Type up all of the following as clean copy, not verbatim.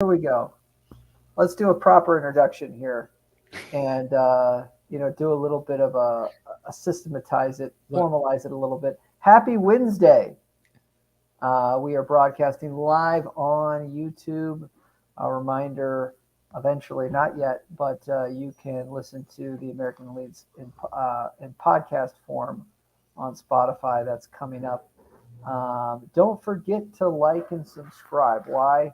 Here we go. Let's do a proper introduction here, and do a little bit of a systematize it, What? formalize it a little bit. Happy Wednesday! We are broadcasting live on YouTube. A reminder, eventually, not yet, but you can listen to the American Leeds in podcast form on Spotify. That's coming up. Don't forget to like and subscribe. Why?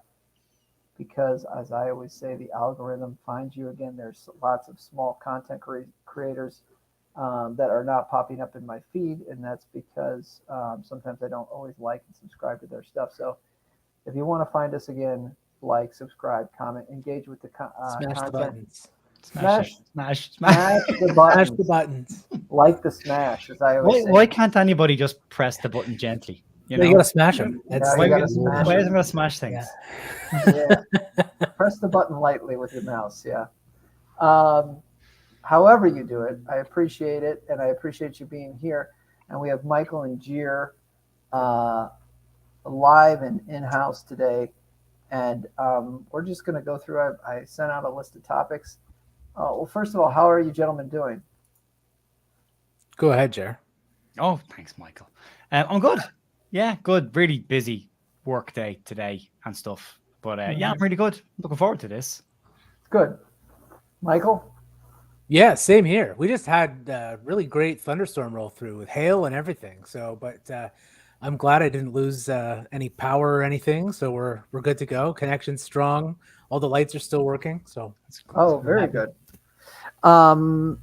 Because, as I always say, the algorithm finds you again. There's lots of small content creators that are not popping up in my feed, and that's because sometimes I don't always like and subscribe to their stuff. So if you want to find us again, like, subscribe, comment, engage with the Smash the content. buttons. Smash it. Smash, Smash. smash the Smash the buttons, buttons. like the smash, as I always Why say. can't anybody just press the button gently? You No, you know? gotta smash them. Yeah, Why, you gotta smash why it. isn't going to smash Yeah. things? Yeah, press the button lightly with your mouse. Yeah. Um, However you do it, I appreciate it, and I appreciate you being here. And we have Michael and Jeer uh, live and in house today, and we're just going to go through. I sent out a list of topics. Well, first of all, how are you gentlemen doing? Go ahead, Jer. Oh, thanks, Michael. I'm good. Yeah, good. Really busy work day today and stuff. But yeah, I'm really good. Looking forward to this. Good, Michael. Yeah, same here. We just had a really great thunderstorm roll through with hail and everything. So, but I'm glad I didn't lose any power or anything. So we're good to go. Connection's strong. All the lights are still working. So Oh, I'm very happy. good. Um,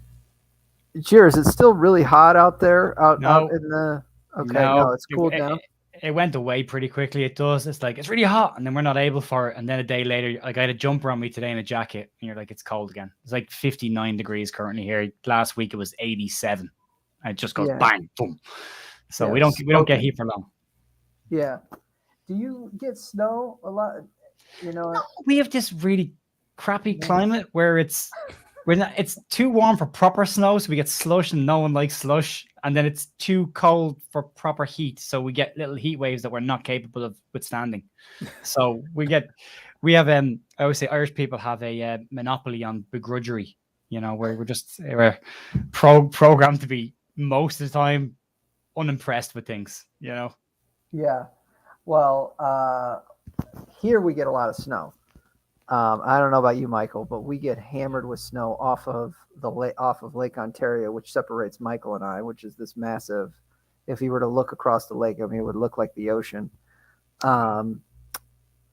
Jeer, is it still really hot out there? Out No, in the Okay, no, no, it's cooled down. it went away pretty quickly. It does. It's like, it's really hot. And then we're not able for it. And then a day later, like I had a jumper on me today and a jacket. And you're like, it's cold again. It's like 59 degrees currently here. Last week it was 87. And it just goes Yeah, bang, boom. So yeah, we don't get smoking. heat for long. Yeah. Do you get snow a lot? You know, We have this really crappy yeah, climate where it's too warm for proper snow, so we get slush and no one likes slush, and then it's too cold for proper heat, so we get little heat waves that we're not capable of withstanding. So we have I always say Irish people have a monopoly on begrudgery, where we're programmed to be most of the time unimpressed with things. yeah. Well, here we get a lot of snow. I don't know about you, Michael, but we get hammered with snow off of Lake Ontario, which separates Michael and I, which is this massive. If you were to look across the lake, I mean, it would look like the ocean. Um,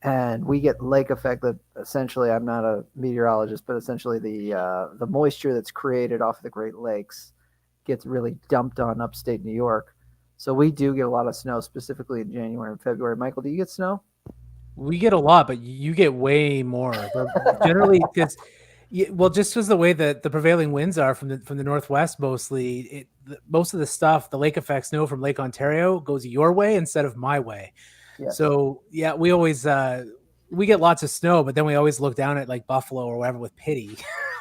and we get lake effect that essentially, I'm not a meteorologist, but essentially the moisture that's created off of the Great Lakes gets really dumped on upstate New York. So we do get a lot of snow, specifically in January and February. Michael, do you get snow? We get a lot, but you get way more. But generally, because well, just as the way that the prevailing winds are from the northwest, mostly, most of the stuff, the lake effect snow from Lake Ontario goes your way instead of my way. Yes. So yeah, we always we get lots of snow, but then we always look down at like Buffalo or whatever with pity.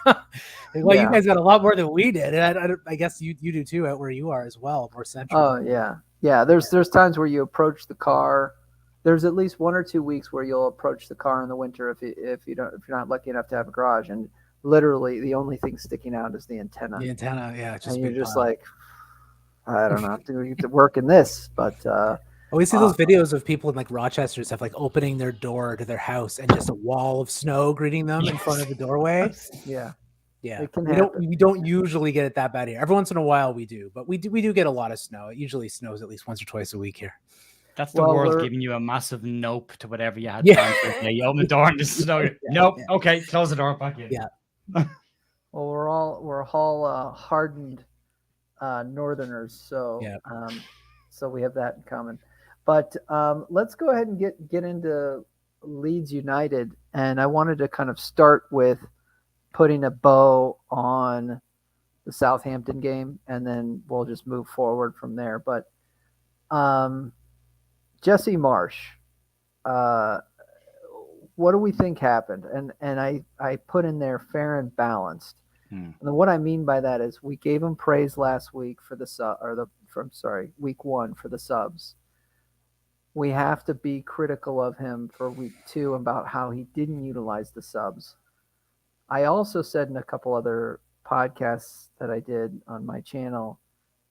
Like, well, you Yeah. guys got a lot more than we did, and I guess you do too out where you are as well, more central. Oh yeah, yeah. There's times where you approach the car. There's at least 1 or 2 weeks where you'll approach the car in the winter if you're not lucky enough to have a garage, and literally the only thing sticking out is the antenna, The antenna, yeah, it's just and a you're big just pile. like, I don't know, I have to get to work in this, but Always see uh, those videos of people in like Rochester stuff, like opening their door to their house and just a wall of snow greeting them in front Yes. of the doorway. yeah, Yeah, it can we don't happen. we don't usually get it that bad here. Every once in a while we do, but we do get a lot of snow. It usually snows at least once or twice a week here. That's the Well, world we're giving you a massive nope to whatever you had Yeah, planned for the day. You open the door and just snow. Nope. yeah, Okay, close the door back in. yeah. well, we're all hardened Northerners, Yeah. so we have that in common. But let's go ahead and get into Leeds United, and I wanted to kind of start with putting a bow on the Southampton game, and then we'll just move forward from there. But um, Jesse Marsch, uh, what do we think happened? And I put in there fair and balanced. Hmm. And what I mean by that is we gave him praise last week for the sub or the from sorry week one for the subs. we have to be critical of him for week 2 about how he didn't utilize the subs. I also said in a couple other podcasts that I did on my channel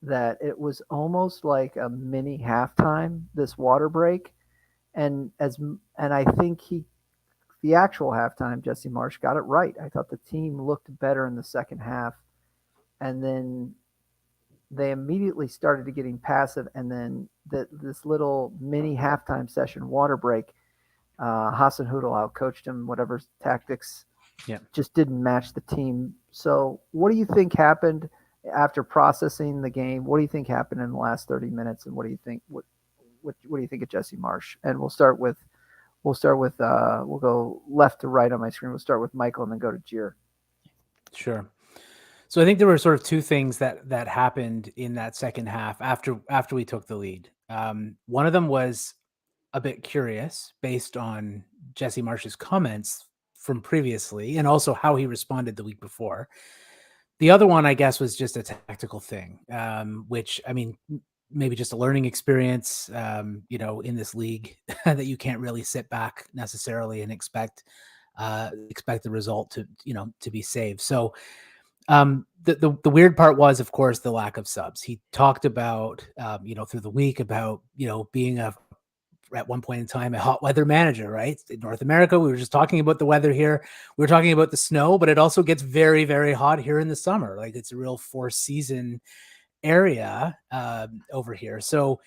that it was almost like a mini halftime, this water break. And I think the actual halftime, Jesse Marsch got it right. I thought the team looked better in the second half, and then they immediately started to getting passive, and then this little mini halftime session water break, Hassan Hoodle outcoached him, whatever tactics just didn't match the team. So what do you think happened after processing the game? What do you think happened in the last 30 minutes, and what do you think what do you think of Jesse Marsch? And we'll go left to right on my screen. We'll start with Michael and then go to Jir. Sure. So I think there were sort of two things that happened in that second half after we took the lead. One of them was a bit curious based on Jesse Marsch's comments from previously and also how he responded the week before. The other one, I guess, was just a tactical thing, which, I mean, maybe just a learning experience, in this league that you can't really sit back necessarily and expect the result to be saved. So the weird part was, of course, the lack of subs. He talked about, through the week about, being at one point in time, a hot weather manager, right? In North America, we were just talking about the weather here. We were talking about the snow, but it also gets very, very hot here in the summer. Like, it's a real 4-season area over here. So,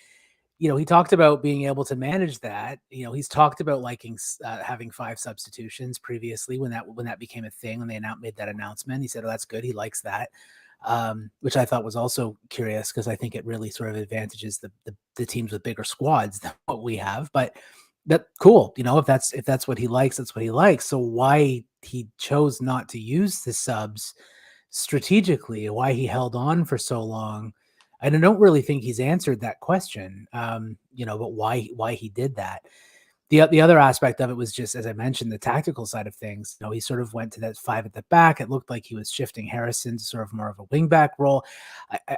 he talked about being able to manage that. He's talked about liking having 5 substitutions previously when that became a thing, when they made that announcement. He said, "Oh, that's good. He likes that," which I thought was also curious because I think it really sort of advantages the teams with bigger squads than what we have. But that's cool. If that's what he likes, that's what he likes. So why he chose not to use the subs strategically, why he held on for so long, I don't really think he's answered that question, but why he did that. The other aspect of it was just, as I mentioned, the tactical side of things. He sort of went to that 5 at the back. It looked like he was shifting Harrison to sort of more of a wingback role.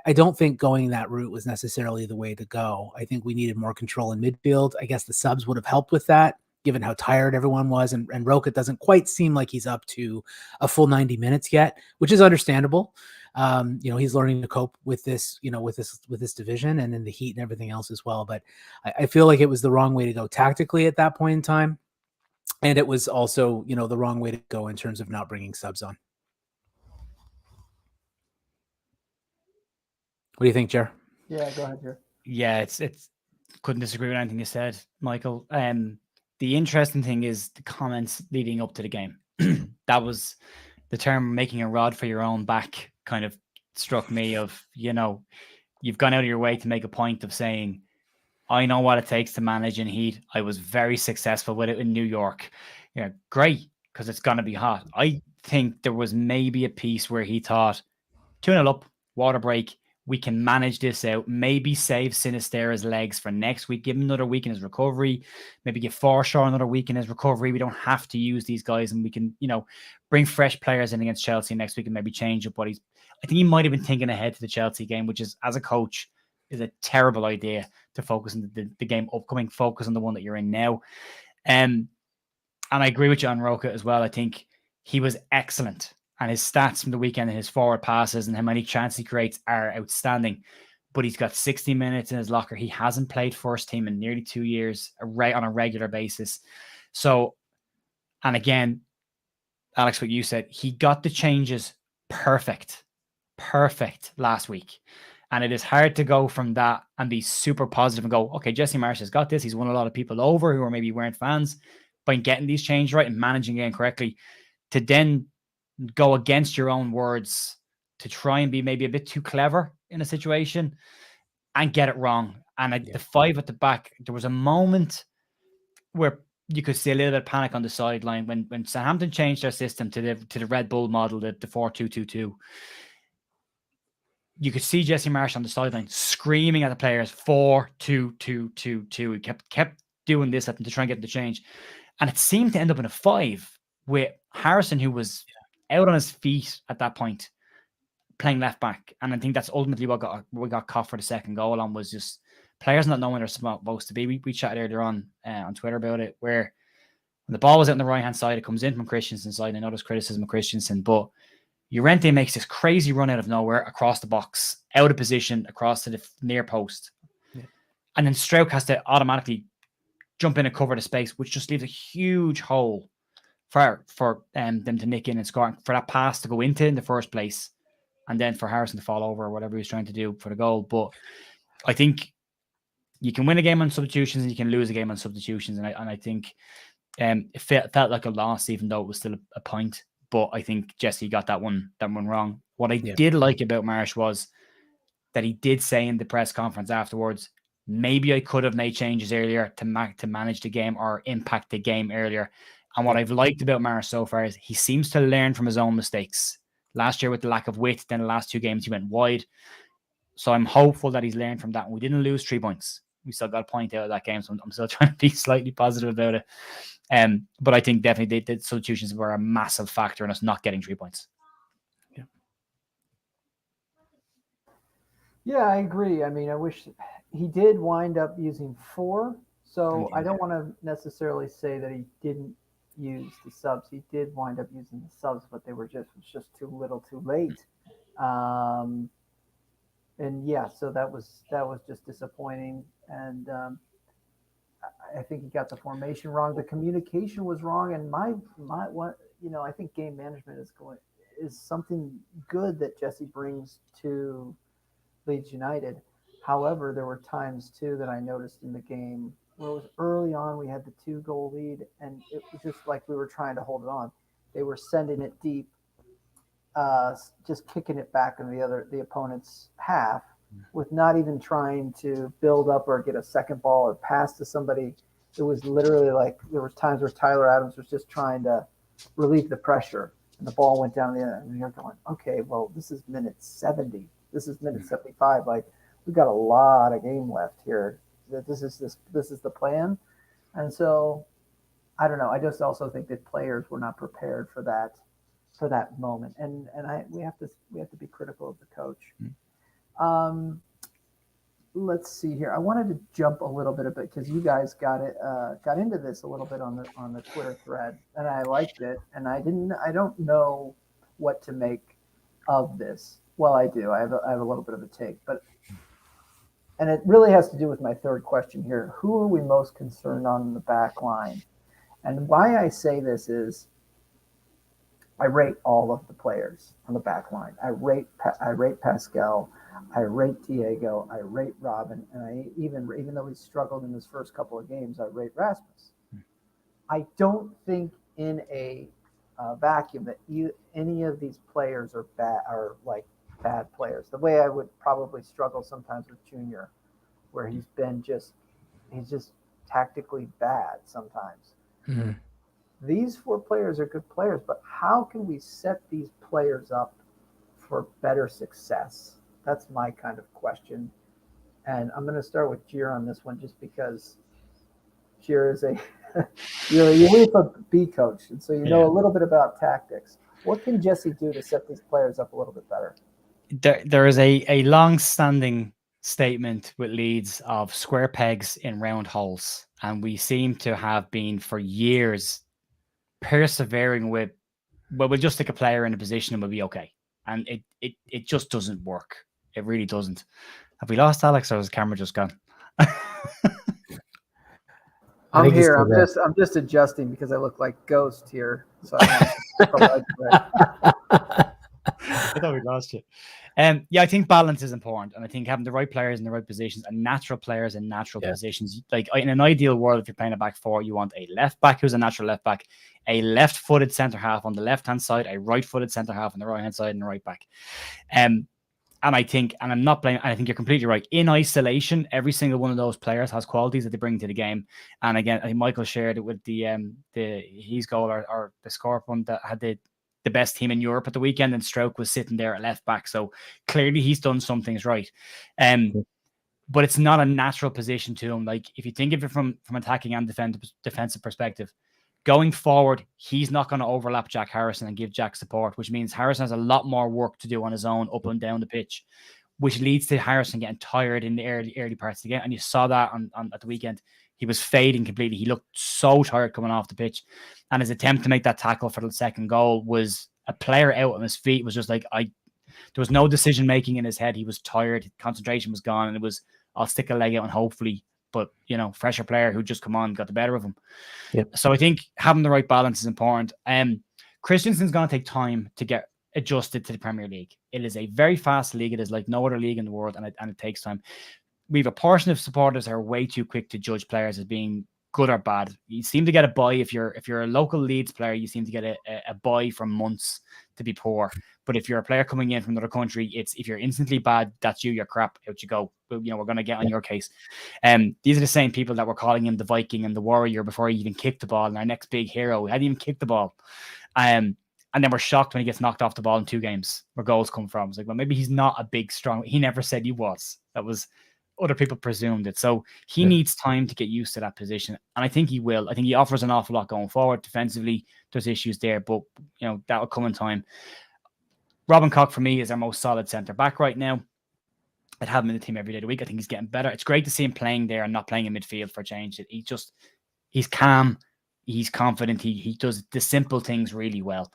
I don't think going that route was necessarily the way to go. I think we needed more control in midfield. I guess the subs would have helped with that, given how tired everyone was. And Roca doesn't quite seem like he's up to a full 90 minutes yet, which is understandable. He's learning to cope with this, with this division and in the heat and everything else as well. But I feel like it was the wrong way to go tactically at that point in time. And it was also, the wrong way to go in terms of not bringing subs on. What do you think, Jer? Yeah, go ahead, Jer. Yeah, it's couldn't disagree with anything you said, Michael. The interesting thing is the comments leading up to the game. That was the term "making a rod for your own back" kind of struck me. Of, you've gone out of your way to make a point of saying, I know what it takes to manage in heat. I was very successful with it in New York. Great, because it's going to be hot. I think there was maybe a piece where he thought, 2-0 up, water break, we can manage this out, maybe save Sinistera's legs for next week, give him another week in his recovery, maybe give Forshaw another week in his recovery. We don't have to use these guys, and we can, bring fresh players in against Chelsea next week and maybe change up what I think he might have been thinking ahead to the Chelsea game, which is, as a coach, is a terrible idea to focus on the game upcoming, focus on the one that you're in now. And I agree with you on Roca as well. I think he was excellent. And his stats from the weekend and his forward passes and how many chances he creates are outstanding. But he's got 60 minutes in his locker. He hasn't played first team in nearly 2 years on a regular basis. So, and again, Alex, what you said, he got the changes perfect last week. And it is hard to go from that and be super positive and go, okay, Jesse Marsch has got this. He's won a lot of people over who are maybe weren't fans by getting these changes right and managing it correctly, to then go against your own words, to try and be maybe a bit too clever in a situation and get it wrong. And the 5 at the back, there was a moment where you could see a little bit of panic on the sideline when Southampton changed their system to the Red Bull model, the 4-2-2-2. You could see Jesse Marsch on the sideline screaming at the players, 4-2-2-2-2. He kept doing this at them to try and get them to change. And it seemed to end up in a 5 with Harrison, who was out on his feet at that point, playing left back. And I think that's ultimately what we got caught for the second goal on, was just players not knowing they're supposed to be. We chatted earlier on Twitter about it, where when the ball was out on the right hand side, it comes in from Christensen's side. I know there's criticism of Christensen, but Llorente makes this crazy run out of nowhere across the box, out of position, across to the near post. Yeah. And then Struijk has to automatically jump in and cover the space, which just leaves a huge hole for them to nick in and score, for that pass to go into in the first place, and then for Harrison to fall over or whatever he was trying to do for the goal. But I think you can win a game on substitutions and you can lose a game on substitutions. And I think it felt like a loss, even though it was still a point. But I think Jesse got that one wrong. What I did like about Marsch was that he did say in the press conference afterwards, maybe I could have made changes earlier to manage the game or impact the game earlier. And what I've liked about Marsch so far is he seems to learn from his own mistakes. Last year with the lack of width, then the last 2 games he went wide. So I'm hopeful that he's learned from that. We didn't lose 3 points. We still got a point out of that game, so I'm still trying to be slightly positive about it. But I think definitely the substitutions were a massive factor in us not getting 3 points. Yeah, I agree. I mean, I wish he did wind up using 4. So I don't want to necessarily say that he didn't use the subs. He did wind up using the subs, but they were just too little, too late. And yeah, so that was just disappointing. And I think he got the formation wrong. The communication was wrong. And I think game management is something good that Jesse brings to Leeds United. However, there were times too that I noticed in the game where it was early on, we had the 2-goal lead, and it was just like we were trying to hold it on. They were sending it deep, just kicking it back in the opponent's half, with not even trying to build up or get a second ball or pass to somebody. It was literally like there was times where Tyler Adams was just trying to relieve the pressure, and the ball went down the end. And you're going, okay, well, this is minute 70. This is minute 75. Like, we've got a lot of game left here. This is the plan. And so I don't know. I just also think that players were not prepared for that moment. And we have to be critical of the coach. Let's see here. I wanted to jump a little bit because you guys got into this a little bit on the Twitter thread, and I liked it. And I don't know what to make of this. Well, I do. I have a little bit of a take, and it really has to do with my third question here. Who are we most concerned on in the back line? And why I say this is I rate all of the players on the back line. I rate Pascal. I rate Diego. I rate Robin. And I even though he struggled in his first couple of games, I rate Rasmus. I don't think in a vacuum that any of these players are bad players. The way I would probably struggle sometimes with Junior, where he's just tactically bad sometimes. Mm-hmm. These 4 players are good players, but how can we set these players up for better success? That's my kind of question. And I'm going to start with Jir on this one, just because Jir is you're a UEFA B coach, and so you know a little bit about tactics. What can Jesse do to set these players up a little bit better? There is a long-standing statement with Leeds of square pegs in round holes, and we seem to have been for years persevering with, well, we'll just stick a player in a position and we'll be okay, and it just doesn't work. It really doesn't. Have we lost Alex, or has his camera just gone? I'm here. I'm just adjusting because I look like Ghost here. So I thought we lost you. I think balance is important, and I think having the right players in the right positions and natural players in natural positions. Like in an ideal world, if you're playing a back 4, you want a left back who's a natural left back, a left-footed centre half on the left hand side, a right-footed centre half on the right hand side, and a right back. And I think, and I'm not blaming, I think you're completely right. In isolation, every single one of those players has qualities that they bring to the game. And again, I think Michael shared it with his goal or the score one that had the best team in Europe at the weekend, and Struijk was sitting there at left back. So clearly he's done some things right. But it's not a natural position to him. Like, if you think of it from attacking and defensive perspective, going forward, he's not going to overlap Jack Harrison and give Jack support, which means Harrison has a lot more work to do on his own up and down the pitch. which leads to Harrison getting tired in the early parts of the game. And you saw that on at the weekend. He was fading completely. He looked so tired coming off the pitch. And his attempt to make that tackle for the second goal was a player out on his feet. Was just like, there was no decision making in his head. He was tired. Concentration was gone. And it was, I'll stick a leg out and hopefully, but fresher player who just come on, got the better of him. Yep. So I think having the right balance is important. Christensen's going to take time to get adjusted to the Premier League. It is a very fast league. It is like no other league in the world, and it takes time. We have a portion of supporters who are way too quick to judge players as being good or bad. You seem to get a buy if you're a local Leeds player. You seem to get a buy for months to be poor. But if you're a player coming in from another country, it's if you're instantly bad, that's you're crap. Out you go. We're going to get on your case. These are the same people that were calling him the Viking and the Warrior before he even kicked the ball. And our next big hero, he hadn't even kicked the ball. And then we're shocked when he gets knocked off the ball in 2 games where goals come from. It's like, well, maybe he's not a big, strong. He never said he was. That was other people presumed it. So he needs time to get used to that position. And I think he will. I think he offers an awful lot going forward. Defensively, there's issues there, but that will come in time. Robin Koch for me is our most solid centre back right now. I'd have him in the team every day of the week. I think he's getting better. It's great to see him playing there and not playing in midfield for a change. He's calm. He's confident. He does the simple things really well.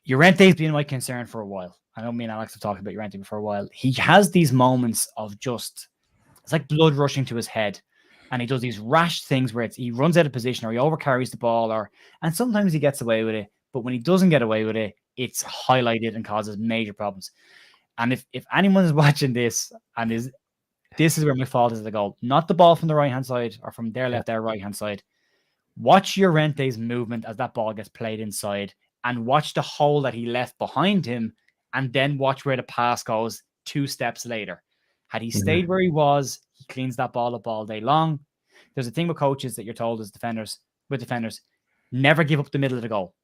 Llorente's been my concern for a while. I know me and Alex have talked about Llorente for a while. He has these moments of it's like blood rushing to his head. And he does these rash things where he runs out of position or he overcarries the ball and sometimes he gets away with it. But when he doesn't get away with it, it's highlighted and causes major problems. And if anyone is watching this and this is where my fault is at the goal, not the ball from the right-hand side or from their left, their right-hand side. Watch Llorente's movement as that ball gets played inside and watch the hole that he left behind him and then watch where the pass goes 2 steps later. Had he stayed where he was, he cleans that ball up all day long. There's a thing with coaches that you're told as defenders, never give up the middle of the goal.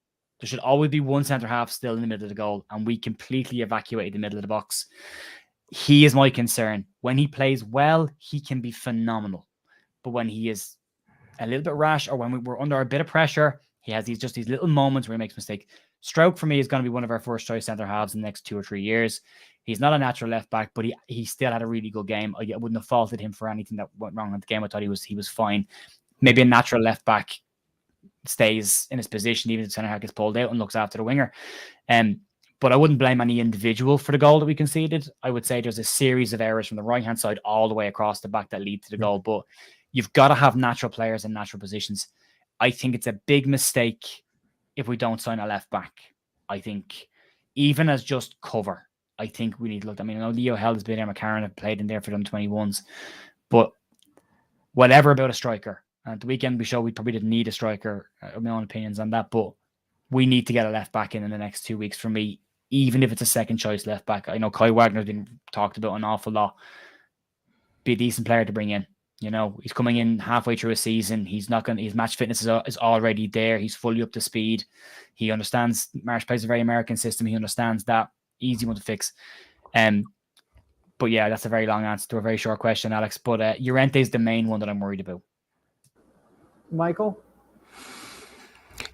There should always be one centre-half still in the middle of the goal, and we completely evacuated the middle of the box. He is my concern. When he plays well, he can be phenomenal. But when he is a little bit rash or when we're under a bit of pressure, he has these little moments where he makes a mistake. Stroke, for me, is going to be one of our first-choice centre-halves in the next 2 or 3 years. He's not a natural left-back, but he still had a really good game. I wouldn't have faulted him for anything that went wrong in the game. I thought he was fine. Maybe a natural left-back stays in his position, even if the centre-half gets pulled out and looks after the winger. But I wouldn't blame any individual for the goal that we conceded. I would say there's a series of errors from the right-hand side all the way across the back that lead to the goal. But you've got to have natural players in natural positions. I think it's a big mistake if we don't sign a left-back. I think even as just cover, I think we need to look. I mean, I know Leo Held has been there, McCarron have played in there for them 21s. But whatever about a striker. And at the weekend, we showed we probably didn't need a striker. I have my own opinions on that. But we need to get a left-back in the next 2 weeks for me, even if it's a second-choice left-back. I know Kai Wagner's been talked about an awful lot. Be a decent player to bring in. He's coming in halfway through a season. His match fitness is already there. He's fully up to speed. He understands Marsch plays a very American system. He understands that. Easy one to fix. But yeah, that's a very long answer to a very short question, Alex. But Llorente is the main one that I'm worried about. Michael?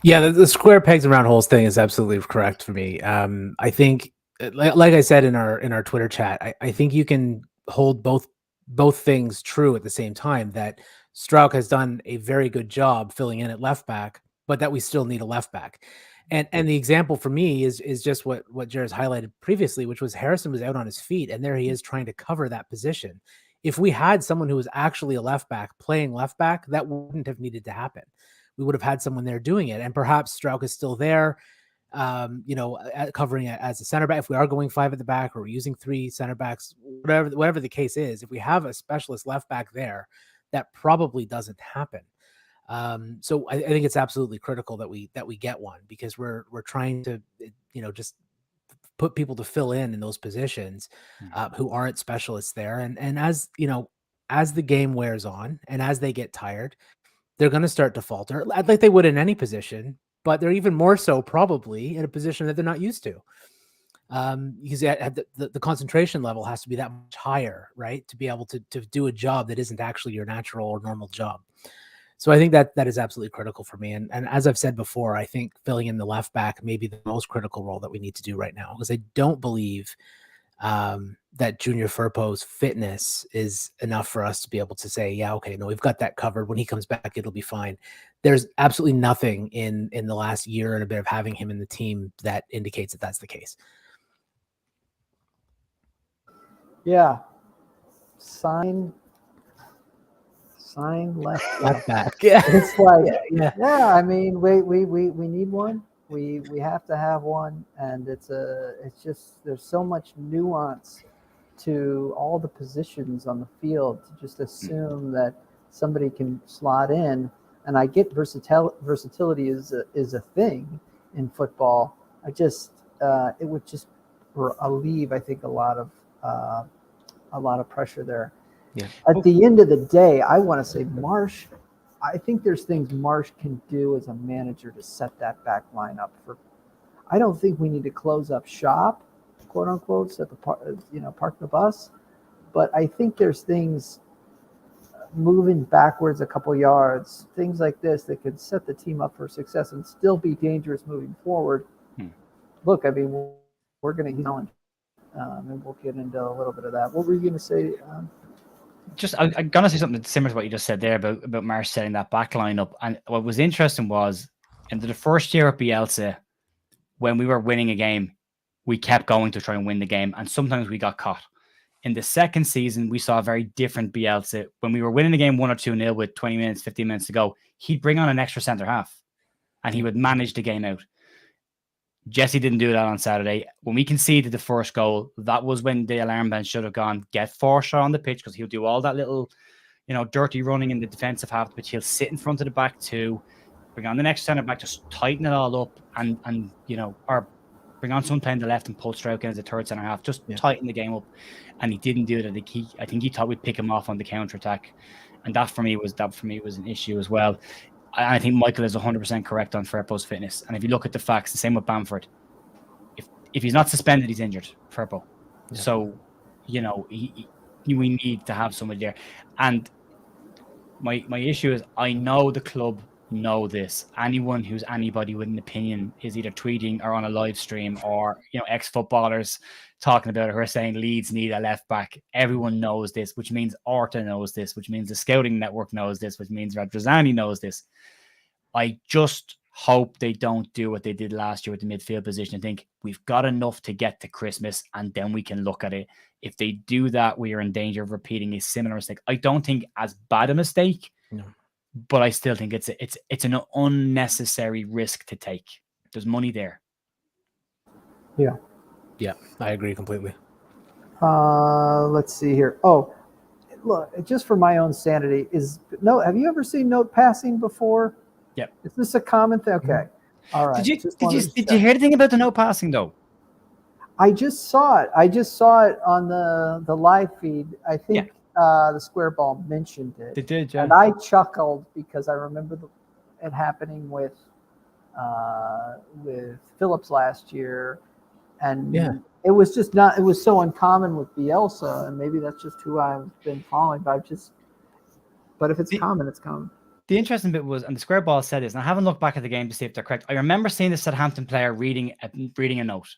Yeah, the square pegs and round holes thing is absolutely correct for me. I think, like I said in our Twitter chat, I think you can hold both things true at the same time, that Strauch has done a very good job filling in at left back, but that we still need a left back. And the example for me is just what Jared's highlighted previously, which was Harrison was out on his feet and there he is trying to cover that position. If we had someone who was actually a left back playing left back, that wouldn't have needed to happen. We would have had someone there doing it. And perhaps Strauch is still there, covering it as a center back. If we are going 5 at the back or we're using 3 center backs, whatever the case is, if we have a specialist left back there, that probably doesn't happen. So I think it's absolutely critical that we get one, because we're trying to, just put people to fill in those positions who aren't specialists there. And as the game wears on and as they get tired, they're going to start to falter like they would in any position, but they're even more so probably in a position that they're not used to. Because the concentration level has to be that much higher, right? To be able to do a job that isn't actually your natural or normal job. So I think that is absolutely critical for me. And as I've said before, I think filling in the left back may be the most critical role that we need to do right now, because I don't believe that Junior Firpo's fitness is enough for us to be able to say, yeah, okay, no, we've got that covered. When he comes back, it'll be fine. There's absolutely nothing in the last year and a bit of having him in the team that indicates that that's the case. Yeah. Sign left back. Yeah. It's like, yeah. I mean, we need one. We have to have one, and it's just there's so much nuance to all the positions on the field to just assume that somebody can slot in. And I get versatility is a thing in football. I just it would just relieve, I think, a lot of pressure there. Yeah. At the end of the day, I want to say Marsch. I think there's things Marsch can do as a manager to set that back line up for. I don't think we need to close up shop, quote unquote, set the park the bus. But I think there's things moving backwards a couple yards, things like this that could set the team up for success and still be dangerous moving forward. Look, I mean, we're going to challenge, and we'll get into a little bit of that. What were you going to say? I'm gonna say something similar to what you just said there about Marsch setting that back line up. And what was interesting was into the first year of Bielsa, when we were winning a game, we kept going to try and win the game, and sometimes we got caught. In the second season, we saw a very different Bielsa. When we were winning the game 1 or 2-0 with 20 minutes, 15 minutes to go, he'd bring on an extra centre half, and he would manage the game out. Jesse didn't do that on Saturday. When we conceded the first goal, that was when the alarm bell should have gone, get Forshaw on the pitch, because he'll do all that little, dirty running in the defensive half of the pitch. He'll sit in front of the back two, bring on the next centre back, just tighten it all up and or bring on someone playing the left and pull Strauch in as a third centre half, just tighten the game up. And he didn't do it. I think he thought we'd pick him off on the counter attack. And that for me was an issue as well. I think Michael is 100% correct on Firpo's fitness. And if you look at the facts, the same with Bamford. If he's not suspended, he's injured, Firpo. Yeah. So, we need to have somebody there. And my issue is, I know the club know this. Anyone who's anybody with an opinion is either tweeting or on a live stream, or ex-footballers talking about it who are saying Leeds need a left back. Everyone knows this, which means Orta knows this, which means the scouting network knows this, which means Radrizzani knows this. I just hope they don't do what they did last year with the midfield position and think we've got enough to get to Christmas and then we can look at it. If they do that, we are in danger of repeating a similar mistake. I don't think as bad a mistake, but I still think it's an unnecessary risk to take. There's money there. Yeah, I agree completely. Let's see here. Oh, look, just for my own sanity, have you ever seen note passing before? Yep. Is this a common thing? Okay. All right. Did you hear anything about the note passing though? I just saw it. On the live feed. I think the Square Ball mentioned it. They did, yeah. And I chuckled because I remember it happening with Phillips last year. And it was just it was so uncommon with Bielsa, and maybe that's just who I've been following. But if it's common, it's common. The interesting bit was, and the Square Ball said this, and I haven't looked back at the game to see if they're correct. I remember seeing the Southampton player reading a note,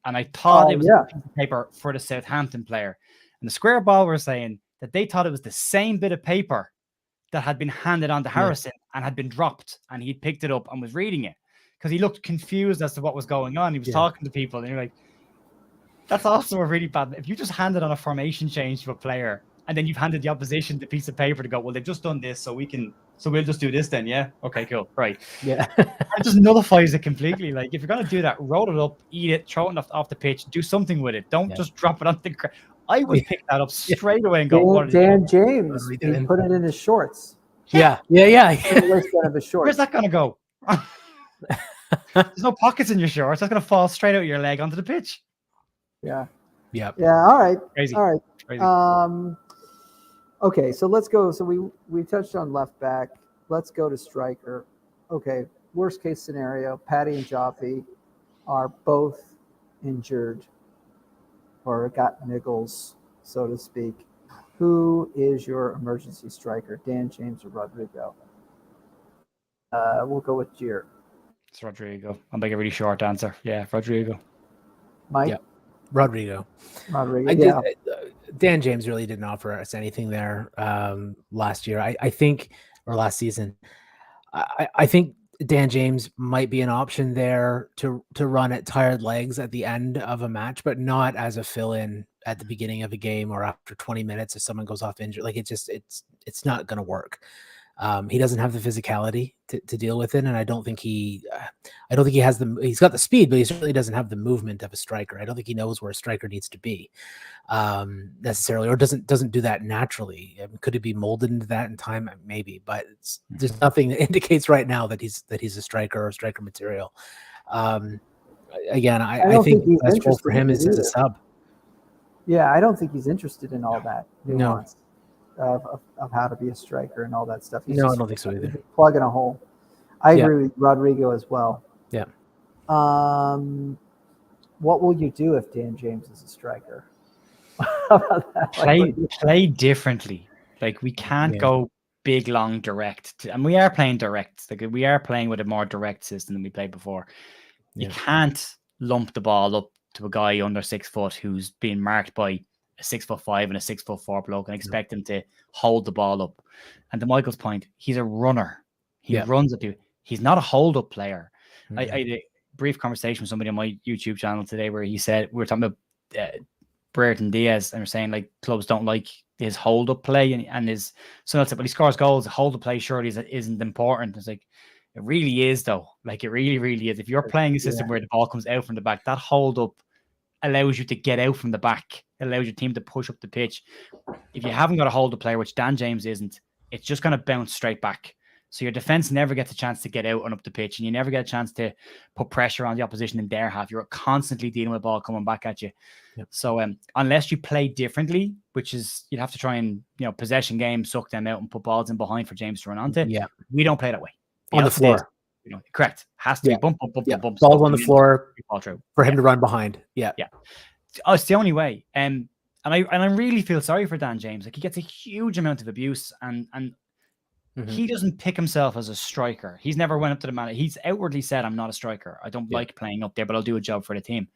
and I thought it was a piece of paper for the Southampton player. And the Square Ball were saying that they thought it was the same bit of paper that had been handed on to Harrison and had been dropped, and he'd picked it up and was reading it because he looked confused as to what was going on. He was talking to people, and you're like, that's also a really bad. If you just handed on a formation change to a player, and then you've handed the opposition the piece of paper to go, well, they've just done this, so we'll just do this then, yeah? Okay, cool, right. Yeah. It just nullifies it completely. Like, if you're going to do that, roll it up, eat it, throw it off the pitch, do something with it. Don't just drop it on the ground. I would pick that up straight away and go, Dan James, he put it in his shorts. Yeah. Of his shorts. Where's that going to go? There's no pockets in your shorts. That's going to fall straight out of your leg onto the pitch. Yeah. Yeah. All right. Crazy. All right. Crazy. Okay, so let's go. So we touched on left back. Let's go to striker. Okay, worst case scenario, Patty and Joffe are both injured or got niggles, so to speak. Who is your emergency striker, Dan James or Rodrigo? We'll go with Gier. It's Rodrigo. I'll make a really short answer. Yeah, Rodrigo. Mike? Rodrigo. Rodrigo. Dan James really didn't offer us anything there last year. I think, or last season. I think Dan James might be an option there to run at tired legs at the end of a match, but not as a fill-in at the beginning of a game or after 20 minutes if someone goes off injured. Like it's not going to work. He doesn't have the physicality to deal with it, and I don't think he has he's got the speed, but he certainly doesn't have the movement of a striker. I don't think he knows where a striker needs to be necessarily, or doesn't do that naturally. Could it be molded into that in time? Maybe, but there's nothing that indicates right now that he's a striker or striker material. Again, I think the best role for him is as a sub. Yeah, I don't think he's interested in all that nuance. Of how to be a striker and all that stuff. I don't think so either. Plugging a hole. I agree with Rodrigo as well. Yeah. What will you do if Dan James is a striker? How about that? Play differently. Like we can't go big, long, direct. And we are playing direct. Like we are playing with a more direct system than we played before. You can't lump the ball up to a guy under 6 foot who's being marked by a 6'5" and a 6'4" bloke and expect him to hold the ball up. And to Michael's point, he's a runner. He runs at people. He's not a hold-up player. I had a brief conversation with somebody on my YouTube channel today where he said, we were talking about Brereton Diaz, and we're saying like clubs don't like his hold-up play and his so that's it, but he scores goals. Hold-up play surely isn't important. It's like it really is though. Like it really, really is. If you're playing a system where the ball comes out from the back, that hold-up allows you to get out from the back, allows your team to push up the pitch. If you haven't got a hold of player, which Dan James isn't, it's just going to bounce straight back. So your defense never gets a chance to get out and up the pitch, and you never get a chance to put pressure on the opposition in their half. You're constantly dealing with the ball coming back at you. Yep. So unless you play differently, which is you'd have to try and possession game, suck them out and put balls in behind for James to run onto. Yeah, we don't play that way. On the floor. Correct. Has to be bump. Balls on the floor for him to run behind. Yeah. Oh, it's the only way. And I really feel sorry for Dan James. Like he gets a huge amount of abuse, and he doesn't pick himself as a striker. He's never went up to the man. He's outwardly said, "I'm not a striker. I don't like playing up there, but I'll do a job for the team."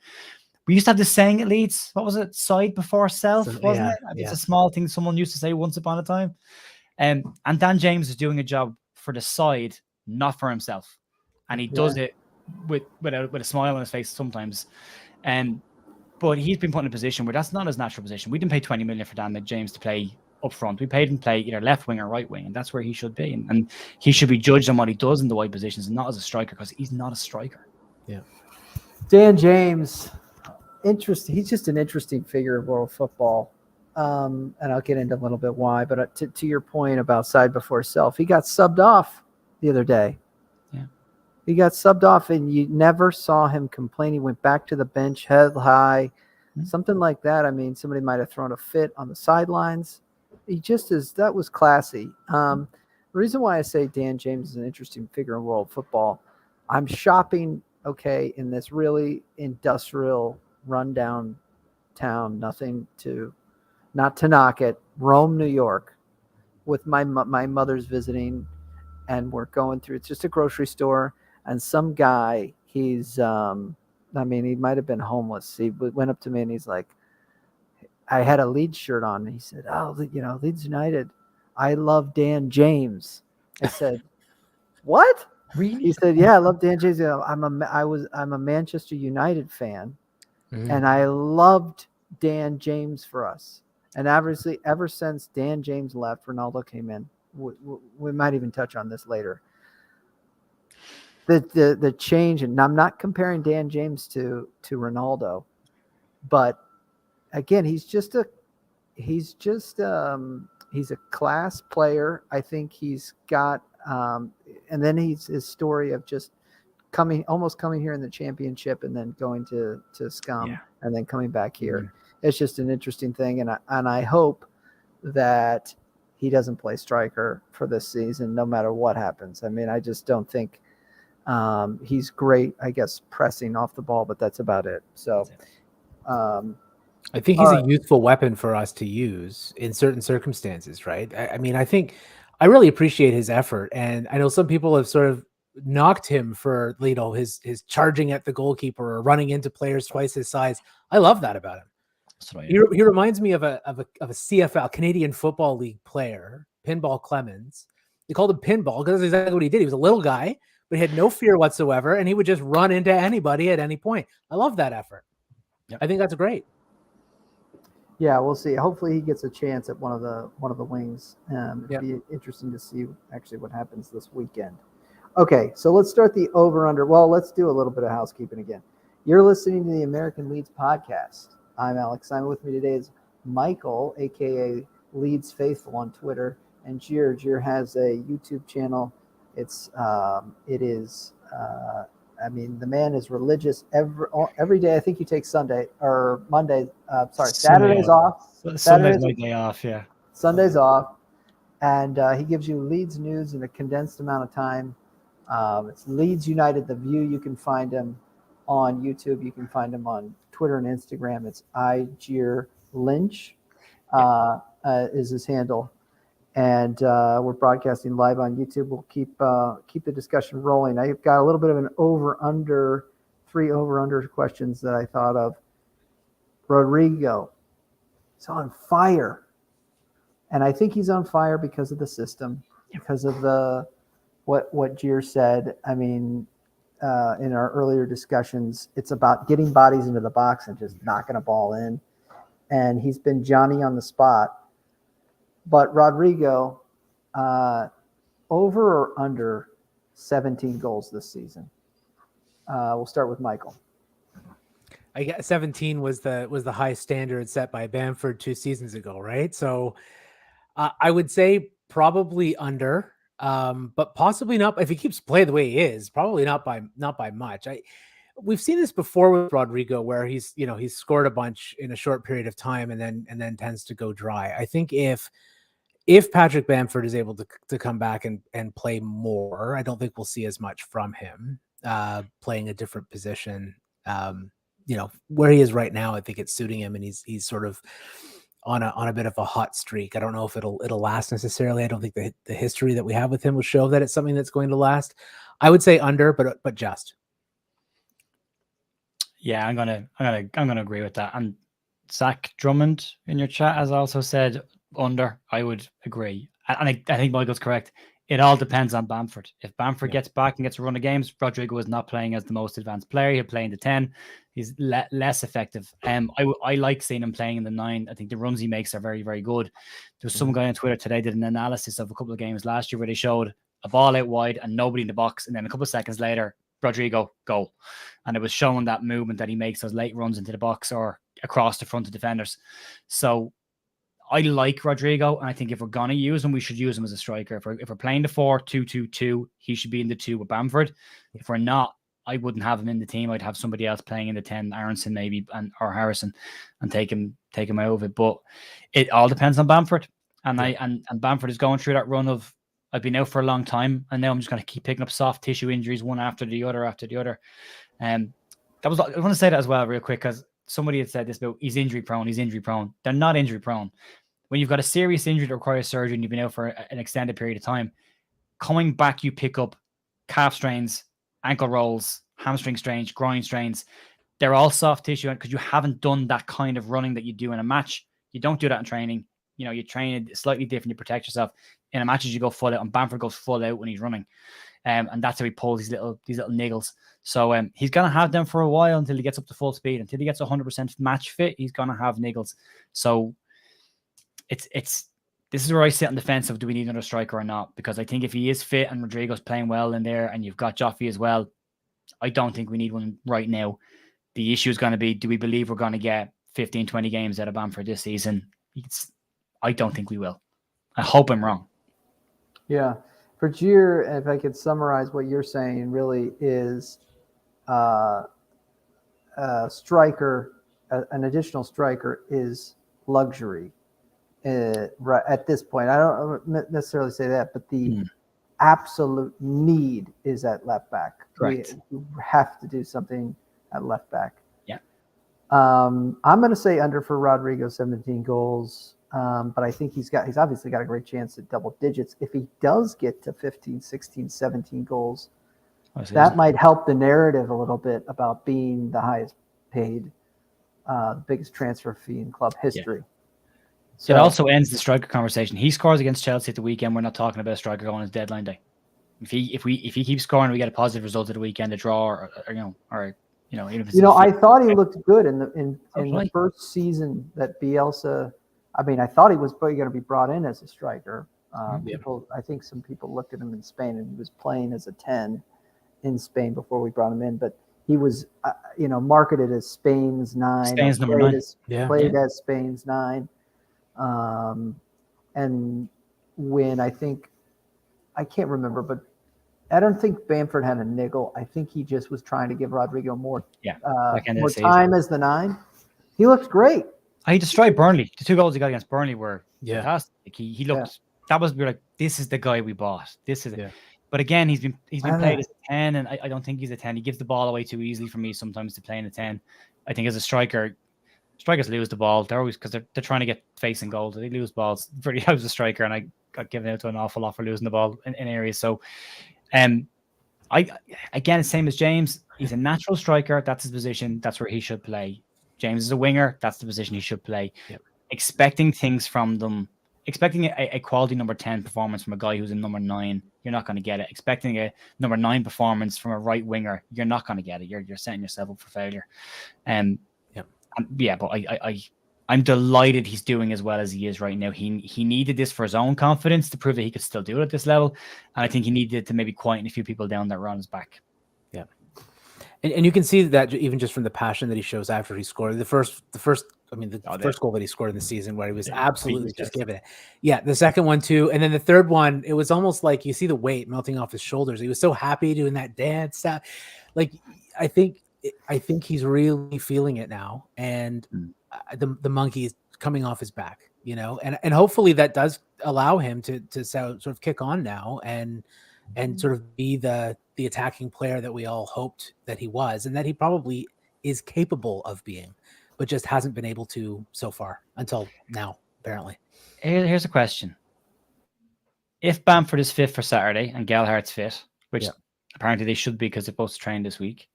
We used to have this saying at Leeds. What was it? Side before self, wasn't it? It's a small thing someone used to say once upon a time. And Dan James is doing a job for the side, not for himself. And he does it with a smile on his face sometimes. But he's been put in a position where that's not his natural position. We didn't pay 20 million for Dan James to play up front. We paid him to play either left wing or right wing, and that's where he should be. And he should be judged on what he does in the wide positions and not as a striker, because he's not a striker. Yeah. Dan James, interesting. He's just an interesting figure of world football. And I'll get into a little bit why. But to your point about side before self, he got subbed off the other day. He got subbed off, and you never saw him complain. He went back to the bench, head high, something like that. I mean, somebody might have thrown a fit on the sidelines. He just is. That was classy. The reason why I say Dan James is an interesting figure in world football, I'm shopping, in this really industrial, rundown town, not to knock it, Rome, New York, with my mother's visiting, and we're going through, it's just a grocery store. And some guy, he's, he might have been homeless. He went up to me and he's like, I had a Leeds shirt on. And he said, Leeds United. I love Dan James. I said, what? Really? He said, yeah, I love Dan James. I'm a Manchester United fan. And I loved Dan James for us. And obviously, ever since Dan James left, Ronaldo came in. We might even touch on this later. The change, and I'm not comparing Dan James to Ronaldo, but again, he's a class player. I think he's got, and then his story of just almost coming here in the championship and then going to Scum and then coming back here. It's just an interesting thing, and I hope that he doesn't play striker for this season, no matter what happens. I mean, I just don't think. He's great, I guess, pressing off the ball, but that's about it. So I think he's a youthful weapon for us to use in certain circumstances, right? I mean, I think I really appreciate his effort. And I know some people have sort of knocked him for, you know, his charging at the goalkeeper or running into players twice his size. I love that about him. He reminds me of a CFL, Canadian Football League player, Pinball Clemens. They called him Pinball because that's exactly what he did. He was a little guy, but he had no fear whatsoever, and he would just run into anybody at any point. I love that effort. Yep. I think that's great. Yeah, we'll see. Hopefully, he gets a chance at one of the wings. It'd be interesting to see actually what happens this weekend. Okay, so let's start the over/under. Well, let's do a little bit of housekeeping again. You're listening to the American Leeds podcast. I'm Alex Simon. With me today is Michael, aka Leeds Faithful on Twitter, and Jir. Jir has a YouTube channel. It is. I mean, the man is religious every day. I think you take Sunday or Monday. Saturdays off. Sunday's my day off. Yeah. Sundays off, and he gives you Leeds news in a condensed amount of time. It's Leeds United, The View. You can find him on YouTube. You can find him on Twitter and Instagram. It's IGear Lynch is his handle. And we're broadcasting live on YouTube. We'll keep the discussion rolling. I've got a little bit of an three over-under questions that I thought of. Rodrigo, he's on fire. And I think he's on fire because of the system, because of what Gier said. I mean, in our earlier discussions, it's about getting bodies into the box and just knocking a ball in. And he's been Johnny on the spot. But Rodrigo, over or under 17 goals this season? We'll start with Michael. I guess 17 was the high standard set by Bamford 2 seasons ago, right? So I would say probably under, but possibly not. If he keeps playing the way he is, probably not by much. We've seen this before with Rodrigo, where he's scored a bunch in a short period of time and then tends to go dry. I think if Patrick Bamford is able to come back and play more, I don't think we'll see as much from him playing a different position. Where he is right now, I think it's suiting him, and he's sort of on a bit of a hot streak. I don't know if it'll last necessarily. I don't think the history that we have with him will show that it's something that's going to last. I would say under, but just. Yeah, I'm gonna agree with that. And Zach Drummond in your chat has also said under. I would agree, and I think Michael's correct. It all depends on Bamford. If Bamford gets back and gets a run of games, Rodrigo is not playing as the most advanced player. He'll play in the 10. He's less effective. I like seeing him playing in the 9. I think the runs he makes are very, very good. There was some guy on Twitter today did an analysis of a couple of games last year where they showed a ball out wide and nobody in the box, and then a couple of seconds later, Rodrigo goal, and it was showing that movement that he makes, those late runs into the box or across the front of defenders. So I like Rodrigo, and I think if we're going to use him, we should use him as a striker. If we're playing the 4-2-2-2, he should be in the 2 with Bamford. If we're not, I wouldn't have him in the team. I'd have somebody else playing in the 10, Aronson maybe, or Harrison, and take him out of it. But it all depends on Bamford. And and Bamford is going through that run of, I've been out for a long time, and now I'm just going to keep picking up soft tissue injuries one after the other. I want to say that as well real quick, because somebody had said this about he's injury prone. They're not injury prone. When you've got a serious injury that requires surgery and you've been out for an extended period of time, coming back, you pick up calf strains, ankle rolls, hamstring strains, groin strains. They're all soft tissue because you haven't done that kind of running that you do in a match. You don't do that in training. You train it slightly different. You protect yourself. In a matches, you go full out, and Bamford goes full out when he's running. And that's how he pulls these little niggles. So he's going to have them for a while until he gets up to full speed. Until he gets 100% match fit, he's going to have niggles. So this is where I sit on the fence of, do we need another striker or not? Because I think if he is fit and Rodrigo's playing well in there, and you've got Joffrey as well, I don't think we need one right now. The issue is going to be, do we believe we're going to get 15, 20 games out of Bamford this season? I don't think we will. I hope I'm wrong. Yeah. For Gier, if I could summarize what you're saying, really is a striker, an additional striker is luxury right at this point. I don't necessarily say that, but the absolute need is at left back. Correct. We have to do something at left back. Yeah. I'm going to say under for Rodrigo, 17 goals. But I think he's obviously got a great chance at double digits. If he does get to 15, 16, 17 goals, that might help the narrative a little bit about being the highest paid, biggest transfer fee in club history. Yeah. So it also ends the striker conversation. He scores against Chelsea at the weekend. We're not talking about a striker going as deadline day. If he keeps scoring, we get a positive result at the weekend, a draw, or even if it's I thought he looked good in the first season that Bielsa. I mean, I thought he was probably going to be brought in as a striker. I think some people looked at him in Spain, and he was playing as a 10 in Spain before we brought him in. But he was, marketed as Spain's 9. Spain's number 9. Played as Spain's 9. And when I can't remember, but I don't think Bamford had a niggle. I think he just was trying to give Rodrigo more time as the 9. He looked great. He destroyed Burnley. The 2 goals he got against Burnley were fantastic. He looked. That was like, this is the guy we bought. This is it. But again, he's been played as a 10, and I don't think he's a 10. He gives the ball away too easily for me sometimes to play in a 10. I think as a striker, strikers lose the ball. They're always, because they're trying to get facing goals. They lose balls. I was a striker, and I got given out to an awful lot for losing the ball in areas. So, again, same as James. He's a natural striker. That's his position. That's where he should play. James is a winger. That's the position he should play. Yep. Expecting things from them, expecting a quality number 10 performance from a guy who's a number 9, you're not going to get it. Expecting a number 9 performance from a right winger, you're not going to get it. You're setting yourself up for failure. But I'm delighted he's doing as well as he is right now. He needed this for his own confidence to prove that he could still do it at this level, and I think he needed to maybe quieten a few people down that were on his back. Yeah, and you can see that even just from the passion that he shows after he scored the first goal that he scored in the season, where he was absolutely just giving it. Yeah, the second one too, and then the third one, it was almost like you see the weight melting off his shoulders. He was so happy doing that dance stuff. Like I think he's really feeling it now, and the monkey is coming off his back, and hopefully that does allow him to sort of kick on now and sort of be the attacking player that we all hoped that he was, and that he probably is capable of being, but just hasn't been able to so far until now, apparently. Here's a question. If Bamford is fit for Saturday and Gelhardt's fit, which apparently they should be because they're both trained this week,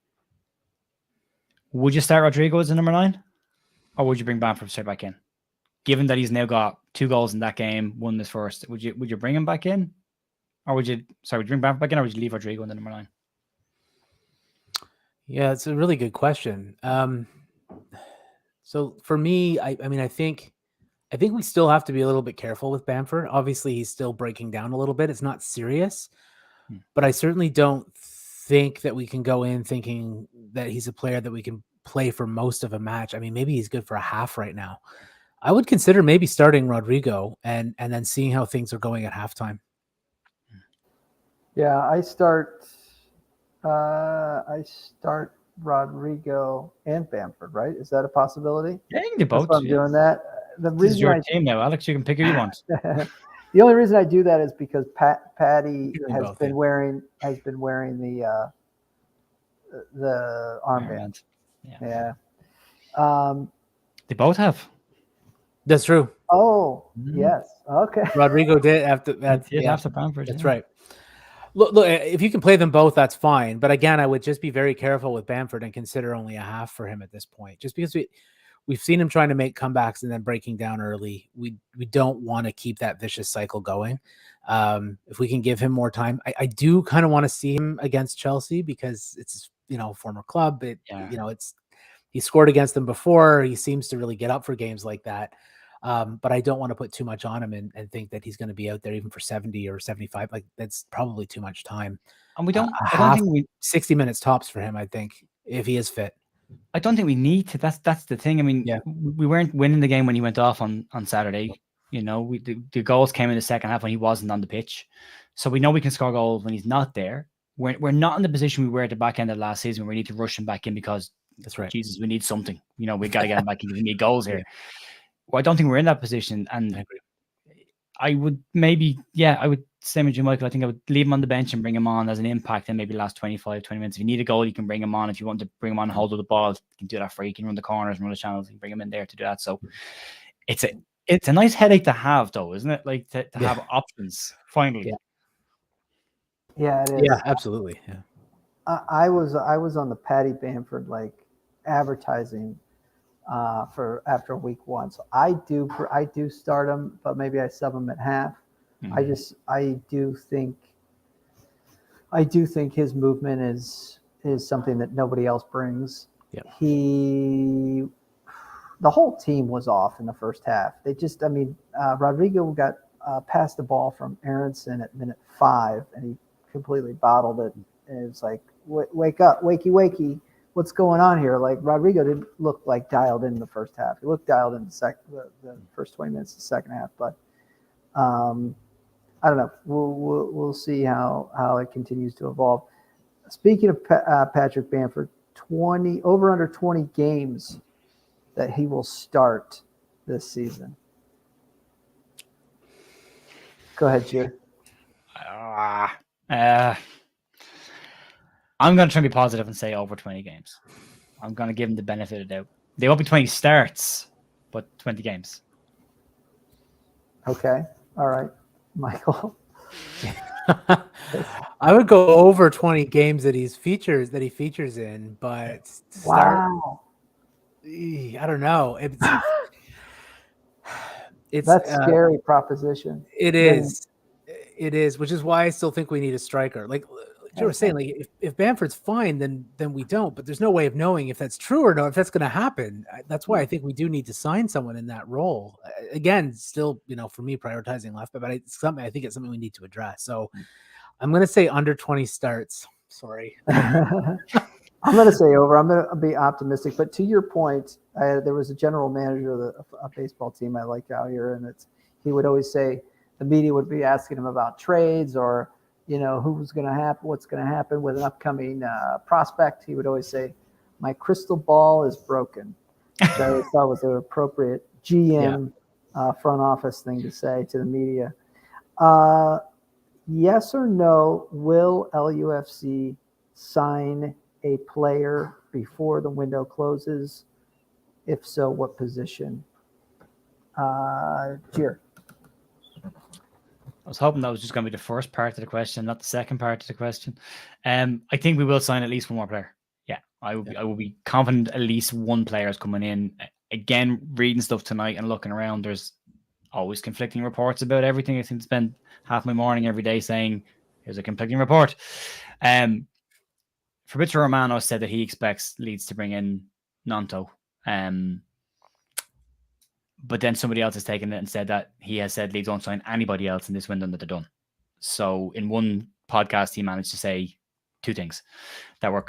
would you start Rodrigo as a number 9? Or would you bring Bamford straight back in? Given that he's now got 2 goals in that game, won this first, would you bring him back in? Or would you bring Bamford back in, or would you leave Rodrigo in the number 9? Yeah, it's a really good question. So for me, I think we still have to be a little bit careful with Bamford. Obviously, he's still breaking down a little bit. It's not serious, but I certainly don't think that we can go in thinking that he's a player that we can play for most of a match. I mean, maybe he's good for a half right now. I would consider maybe starting Rodrigo and then seeing how things are going at halftime. Yeah, I start Rodrigo and Bamford, right? Is that a possibility? Yeah, you can do both. I'm doing that. This is your team now, Alex. You can pick who you want. The only reason I do that is because Patty has been wearing the armband. Yeah. They both have. That's true. Oh, yes. Okay. Rodrigo did after Bamford. That's right. Look, if you can play them both, that's fine. But again, I would just be very careful with Bamford and consider only a half for him at this point, just because we've seen him trying to make comebacks and then breaking down early. We don't want to keep that vicious cycle going. If we can give him more time, I do kind of want to see him against Chelsea because it's former club. He scored against them before. He seems to really get up for games like that. But I don't want to put too much on him and think that he's going to be out there even for 70 or 75. Like that's probably too much time. And I don't think 60 minutes tops for him, I think, if he is fit. I don't think we need to. That's the thing. I mean, we weren't winning the game when he went off on Saturday. The goals came in the second half when he wasn't on the pitch. So we know we can score goals when he's not there. We're not in the position we were at the back end of last season where we need to rush him back in because that's right. Jesus, we need something. We got to get him back in. We need goals here. Well, I don't think we're in that position. And I would same with you, Michael. I think I would leave him on the bench and bring him on as an impact and maybe last 25, 20 minutes. If you need a goal, you can bring him on. If you want to bring him on and hold the ball, you can do that for you. You can run the corners and run the channels. You can bring him in there to do that. So it's a nice headache to have, though, isn't it? Like to have options finally. Yeah, it is. Yeah, absolutely. Yeah. I was on the Patty Bamford like advertising for after week 1. So I do start him, but maybe I sub him at half. Mhm. I do think his movement is something that nobody else brings. Yep. The whole team was off in the first half. Rodrigo got passed the ball from Aronson at minute 5, and he completely bottled it. And it was like, wake up, wakey, wakey. What's going on here? Like, Rodrigo didn't look like dialed in the first half. He looked dialed in the first 20 minutes of the second half. But I don't know. We'll see how it continues to evolve. Speaking of Patrick Bamford, over under 20 games that he will start this season. Go ahead, Cheer. I'm going to try and be positive and say over 20 games. I'm going to give him the benefit of the doubt. They won't be 20 starts, but 20 games. Okay. All right. Michael. I would go over 20 games that he features in, but Wow. I don't know. It's that's a scary proposition. It is, which is why I still think we need a striker. Like you were saying, like if Bamford's fine, then we don't. But there's no way of knowing if that's true or not, if that's going to happen. That's why I think we do need to sign someone in that role. Again, still, for me, prioritizing left back, but I think it's something we need to address. So I'm going to say under 20 starts. Sorry. I'm going to say over. I'm going to be optimistic. But to your point, there was a general manager of a baseball team I like out here, and he would always say the media would be asking him about trades or who's going to happen, what's going to happen with an upcoming prospect. He would always say, "My crystal ball is broken," which I always thought was an appropriate GM front office thing to say to the media. Yes or no? Will LUFC sign a player before the window closes? If so, what position? Cheer. I was hoping that was just going to be the first part of the question, not the second part of the question. I think we will sign at least one more player. Yeah, I will be confident at least one player is coming in. Again, reading stuff tonight and looking around, there's always conflicting reports about everything. I think spend half my morning every day saying, here's a conflicting report. Fabrizio Romano said that he expects Leeds to bring in Nanto. But then somebody else has taken it and said that he has said Leeds won't sign anybody else in this window that they're done. So in one podcast, he managed to say two things that were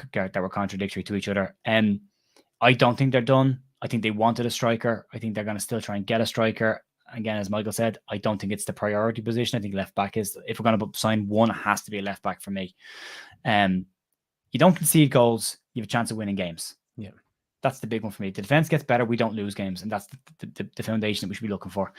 contradictory to each other. I don't think they're done. I think they wanted a striker. I think they're going to still try and get a striker. Again, as Michael said, I don't think it's the priority position. I think left back is. If we're going to sign one, it has to be a left back for me. You don't concede goals, you have a chance of winning games. Yeah. That's the big one for me. The defense gets better, we don't lose games, and that's the foundation that we should be looking for.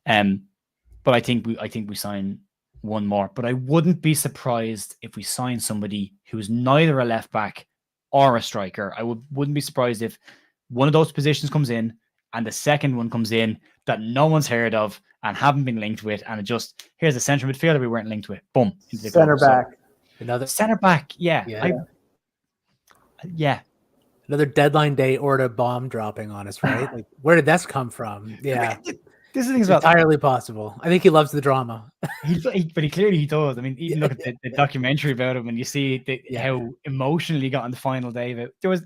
But I think we sign one more. But I wouldn't be surprised if we sign somebody who's neither a left back or a striker. I wouldn't be surprised if one of those positions comes in and the second one comes in that no one's heard of and haven't been linked with, and it just here's a central midfielder we weren't linked with. Boom. Center back. Another center back. Yeah. Another deadline day order bomb dropping on us, right? Like, where did this come from? Yeah. This is entirely possible. I think he loves the drama. But he clearly does. I mean, even look at the documentary about him and you see how emotional he got on the final day. There was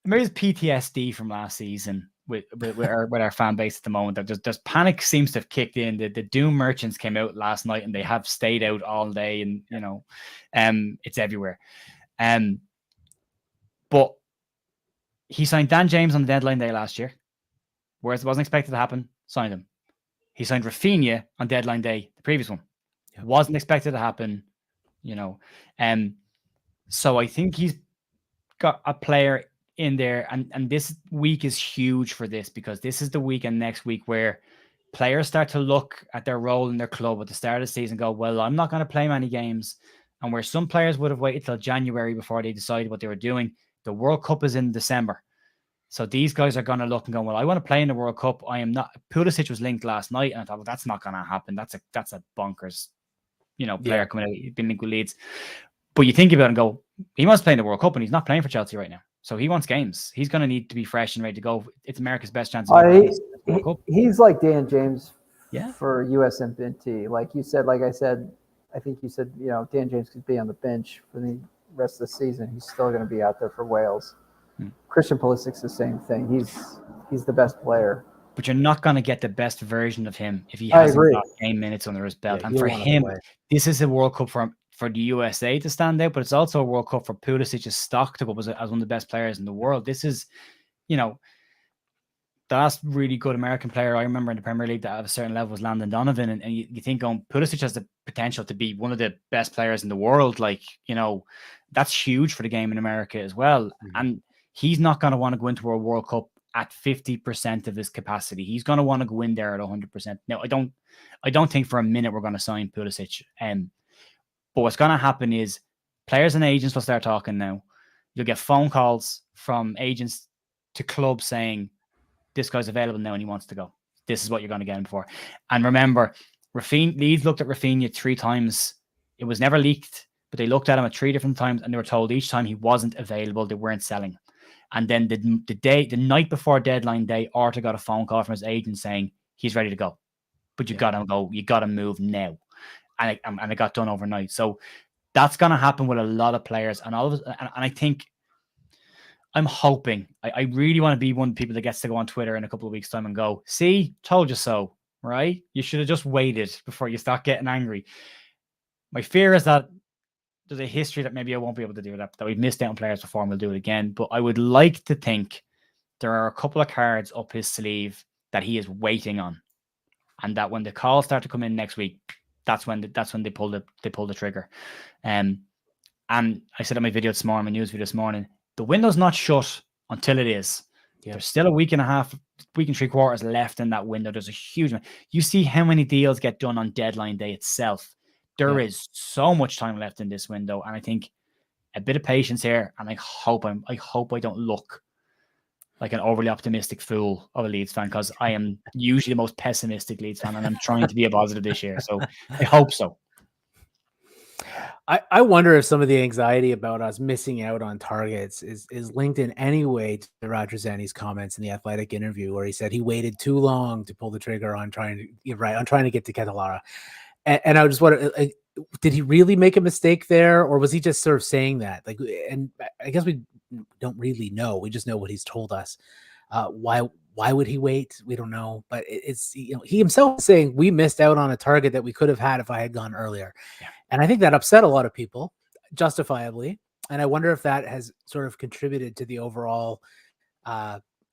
PTSD from last season with our fan base at the moment. That there's panic seems to have kicked in. The Doom merchants came out last night and they have stayed out all day, and it's everywhere. But he signed Dan James on the deadline day last year, whereas it wasn't expected to happen. Signed him. He signed Rafinha on deadline day, the previous one. Yeah. Wasn't expected to happen, So I think he's got a player in there, and this week is huge for this, because this is the week and next week where players start to look at their role in their club at the start of the season and go, well, I'm not going to play many games. And where some players would have waited till January before they decided what they were doing, the World Cup is in December. So these guys are going to look and go, well, I want to play in the World Cup. I am not. Pulisic was linked last night, and I thought, well, that's not going to happen. That's a bonkers, player coming out, being linked with Leeds. But you think about it and go, he wants to play in the World Cup and he's not playing for Chelsea right now. So he wants games. He's going to need to be fresh and ready to go. It's America's best chance of ever World Cup. He's like Dan James Yeah. for USMNT. Like you said, like I said, I think you said, Dan James could be on the bench for the rest of the season. He's still going to be out there for Wales. Christian Pulisic's the same thing. He's the best player. But you're not going to get the best version of him if he hasn't got game minutes under his belt. And for him, this is a World Cup for the USA to stand out, but it's also a World Cup for Pulisic's stock to go up as one of the best players in the world. This is, the last really good American player I remember in the Premier League that at a certain level was Landon Donovan. And you think Pulisic has the potential to be one of the best players in the world. Like, that's huge for the game in America as well. Mm-hmm. And he's not going to want to go into a World Cup at 50% of his capacity. He's going to want to go in there at 100%. Now, I don't think for a minute we're going to sign Pulisic. But what's going to happen is players and agents will start talking now. You'll get phone calls from agents to clubs saying, this guy's available now and he wants to go. This is what you're going to get him for. And remember, Leeds looked at Rafinha 3 times. It was never leaked, but they looked at him at 3 different times and they were told each time he wasn't available, they weren't selling. And then the night before deadline day, Arthur got a phone call from his agent saying he's ready to go. But you got to go. You got to move now. And it got done overnight. So that's going to happen with a lot of players. And all of us, and I think I'm hoping, I really want to be one of the people that gets to go on Twitter in a couple of weeks' time and go, see, told you so, right? You should have just waited before you start getting angry. My fear is that there's a history that maybe I won't be able to do that we've missed out on players before and we'll do it again. But I would like to think there are a couple of cards up his sleeve that he is waiting on. And that when the calls start to come in next week, that's when they pull the trigger. And I said in my video this morning, my news video this morning, the window's not shut until it is. Yeah. There's still a week and a half, week and 3/4 left in that window. There's a huge amount. You see how many deals get done on deadline day itself. There is so much time left in this window, and I think a bit of patience here. And I hope I don't look like an overly optimistic fool of a Leeds fan, because I am usually the most pessimistic Leeds fan, and I'm trying to be a positive this year. So I hope so. I wonder if some of the anxiety about us missing out on targets is linked in any way to Roger Zanni's comments in the Athletic interview, where he said he waited too long to pull the trigger on trying to get to Catalara. And I just wonder, did he really make a mistake there, or was he just sort of saying that? Like, and I guess we don't really know. We just know what he's told us. Why would he wait? We don't know. But it's he himself is saying we missed out on a target that we could have had if I had gone earlier. Yeah. And I think that upset a lot of people, justifiably. And I wonder if that has sort of contributed to the overall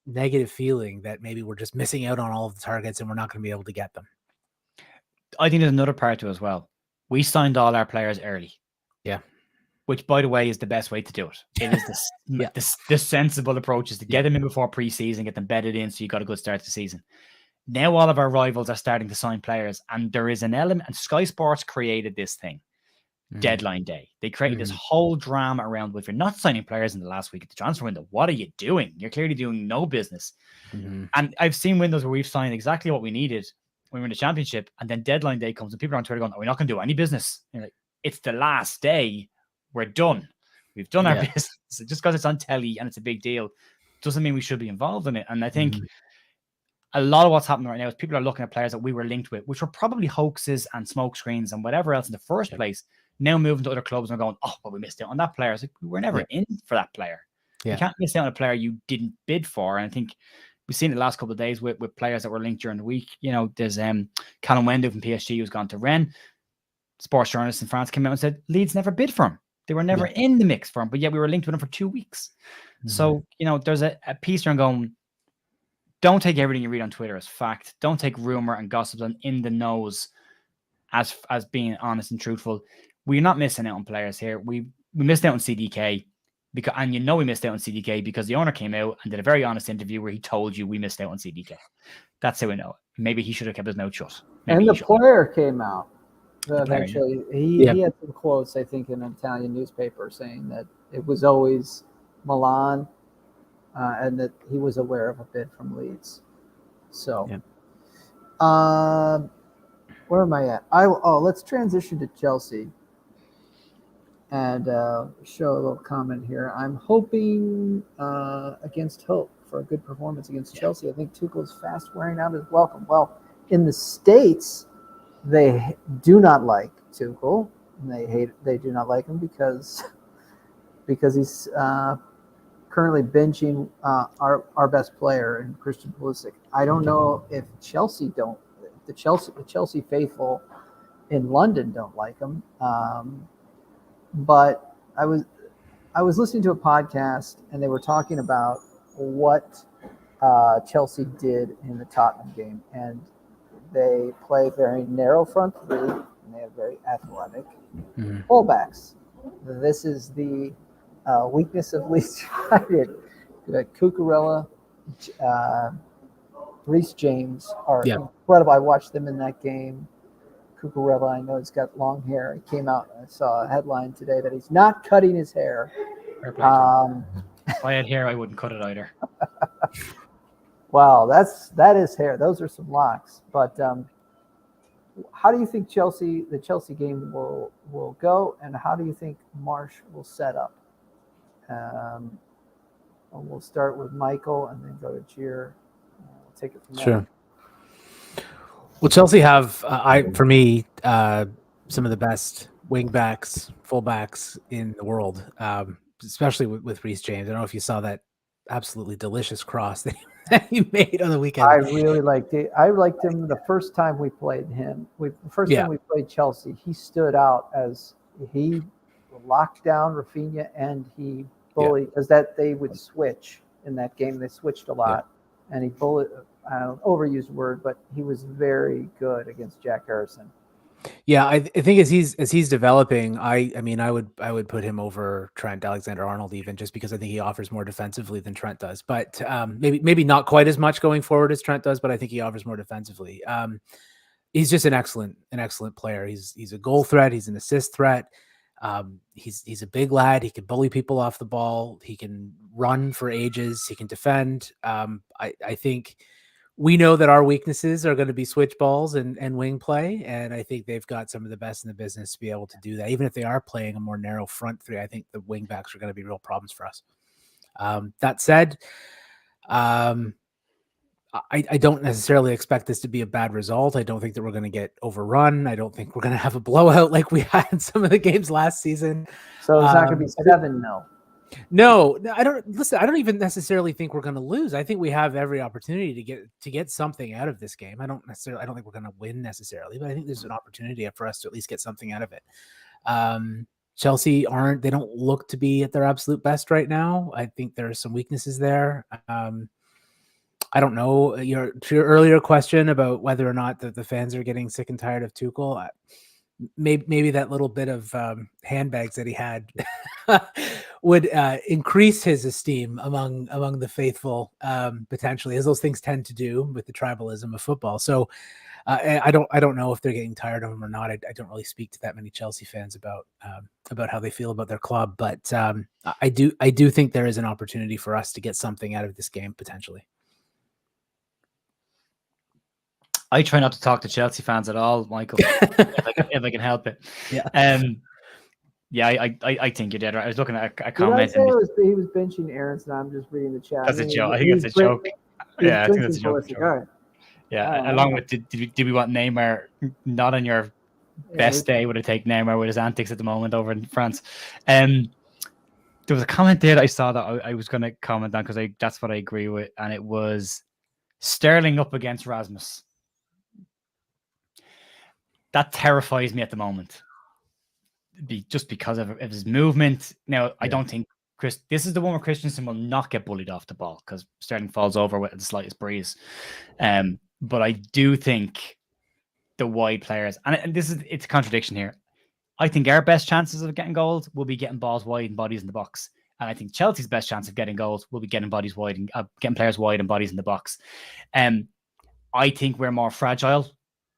negative feeling that maybe we're just missing out on all of the targets and we're not going to be able to get them. I think there's another part to it as well. We signed all our players early. Yeah. Which, by the way, is the best way to do it. It is the sensible approach is to get them in before preseason, get them bedded in so you got a good start to the season. Now all of our rivals are starting to sign players, and there is an element, and Sky Sports created this thing, deadline day. They created this whole drama around, well, if you're not signing players in the last week of the transfer window, what are you doing? You're clearly doing no business. And I've seen windows where we've signed exactly what we needed when we were in the championship, and then deadline day comes and people are on Twitter going, we're not going to do any business. You're like, it's the last day. We're done. We've done our business. Just because it's on telly and it's a big deal doesn't mean we should be involved in it. And I think a lot of what's happening right now is people are looking at players that we were linked with, which were probably hoaxes and smoke screens and whatever else in the first place, now moving to other clubs and going, oh, well, we missed out on that player. It's like, we were never in for that player. You can't miss out on a player you didn't bid for. And I think we've seen it the last couple of days with players that were linked during the week. There's Callum Wendu from PSG who's gone to Rennes. Sports journalists in France came out and said Leeds never bid for him. They were never in the mix for him, but yet we were linked with him for 2 weeks. So, there's a piece around going, don't take everything you read on Twitter as fact. Don't take rumor and gossip and in the nose as being honest and truthful. We're not missing out on players here. We missed out on CDK we missed out on CDK because the owner came out and did a very honest interview where he told you we missed out on CDK. That's how we know it. Maybe he should have kept his mouth shut. And the player came out. Eventually, he had some quotes, I think, in an Italian newspaper saying that it was always Milan and that he was aware of a bid from Leeds. So, where am I at? Let's transition to Chelsea. And show a little comment here. I'm hoping against hope for a good performance against Chelsea. I think Tuchel's fast wearing out his welcome. Well, in the States, they do not like Tuchel. And they do not like him because he's currently benching our best player in Christian Pulisic. I don't know if the Chelsea faithful in London don't like him. But I was listening to a podcast and they were talking about what Chelsea did in the Tottenham game, and they play very narrow front three and they have very athletic fullbacks. This is the weakness of Leeds United. Cucurella, Reece James are incredible. I watched them in that game. Cucurella, I know he's got long hair. He came out, I saw a headline today that he's not cutting his hair. If I had hair, I wouldn't cut it either. Wow, that is hair. Those are some locks. But how do you think the Chelsea game will go, and how do you think Marsch will set up? We'll start with Michael and then go to Gier. We'll take it from there. Sure. Well, Chelsea have, for me, some of the best wing backs, fullbacks in the world, especially with Reece James. I don't know if you saw that absolutely delicious cross that he made on the weekend. I really liked it. I liked him the first time we played him. The first time we played Chelsea, he stood out as he locked down Rafinha and he bullied, because they would switch in that game. They switched a lot, and he bullied. I don't know, overused word, but he was very good against Jack Harrison. Yeah, I think as he's developing, I would put him over Trent Alexander-Arnold even, just because I think he offers more defensively than Trent does. But maybe not quite as much going forward as Trent does, but I think he offers more defensively. He's just an excellent player. He's a goal threat. He's an assist threat. He's a big lad. He can bully people off the ball. He can run for ages. He can defend. I think we know that our weaknesses are going to be switch balls and wing play. And I think they've got some of the best in the business to be able to do that. Even if they are playing a more narrow front three, I think the wing backs are going to be real problems for us. That said, I don't necessarily expect this to be a bad result. I don't think that we're going to get overrun. I don't think we're going to have a blowout like we had in some of the games last season. So it's not going to be 7-0. No, I don't. Listen, I don't even necessarily think we're going to lose. I think we have every opportunity to get something out of this game. I don't think we're going to win necessarily, but I think there's an opportunity for us to at least get something out of it. Chelsea they don't look to be at their absolute best right now. I think there are some weaknesses there. I don't know to your earlier question about whether or not the fans are getting sick and tired of Tuchel. Maybe that little bit of handbags that he had would increase his esteem among the faithful, potentially, as those things tend to do with the tribalism of football. So I don't know if they're getting tired of him or not. I don't really speak to that many Chelsea fans about how they feel about their club, but I do think there is an opportunity for us to get something out of this game potentially. I try not to talk to Chelsea fans at all, Michael, if I can help it. Yeah. I think you're dead right. I was looking at a comment. He was benching Aronson. I'm just reading the chat. That's a joke. I think it's a joke. Yeah, I think that's a joke. Right. Yeah, along with did we want Neymar not on your best day? Would it take Neymar with his antics at the moment over in France? There was a comment there that I saw that I was going to comment on because that's what I agree with, and it was Sterling up against Rasmus. That terrifies me at the moment, just because of his movement. Now, I don't think this is the one where Christensen will not get bullied off the ball because Sterling falls over with the slightest breeze. But I do think the wide players, and it's a contradiction here. I think our best chances of getting goals will be getting balls wide and bodies in the box. And I think Chelsea's best chance of getting goals will be getting bodies wide and getting players wide and bodies in the box. I think we're more fragile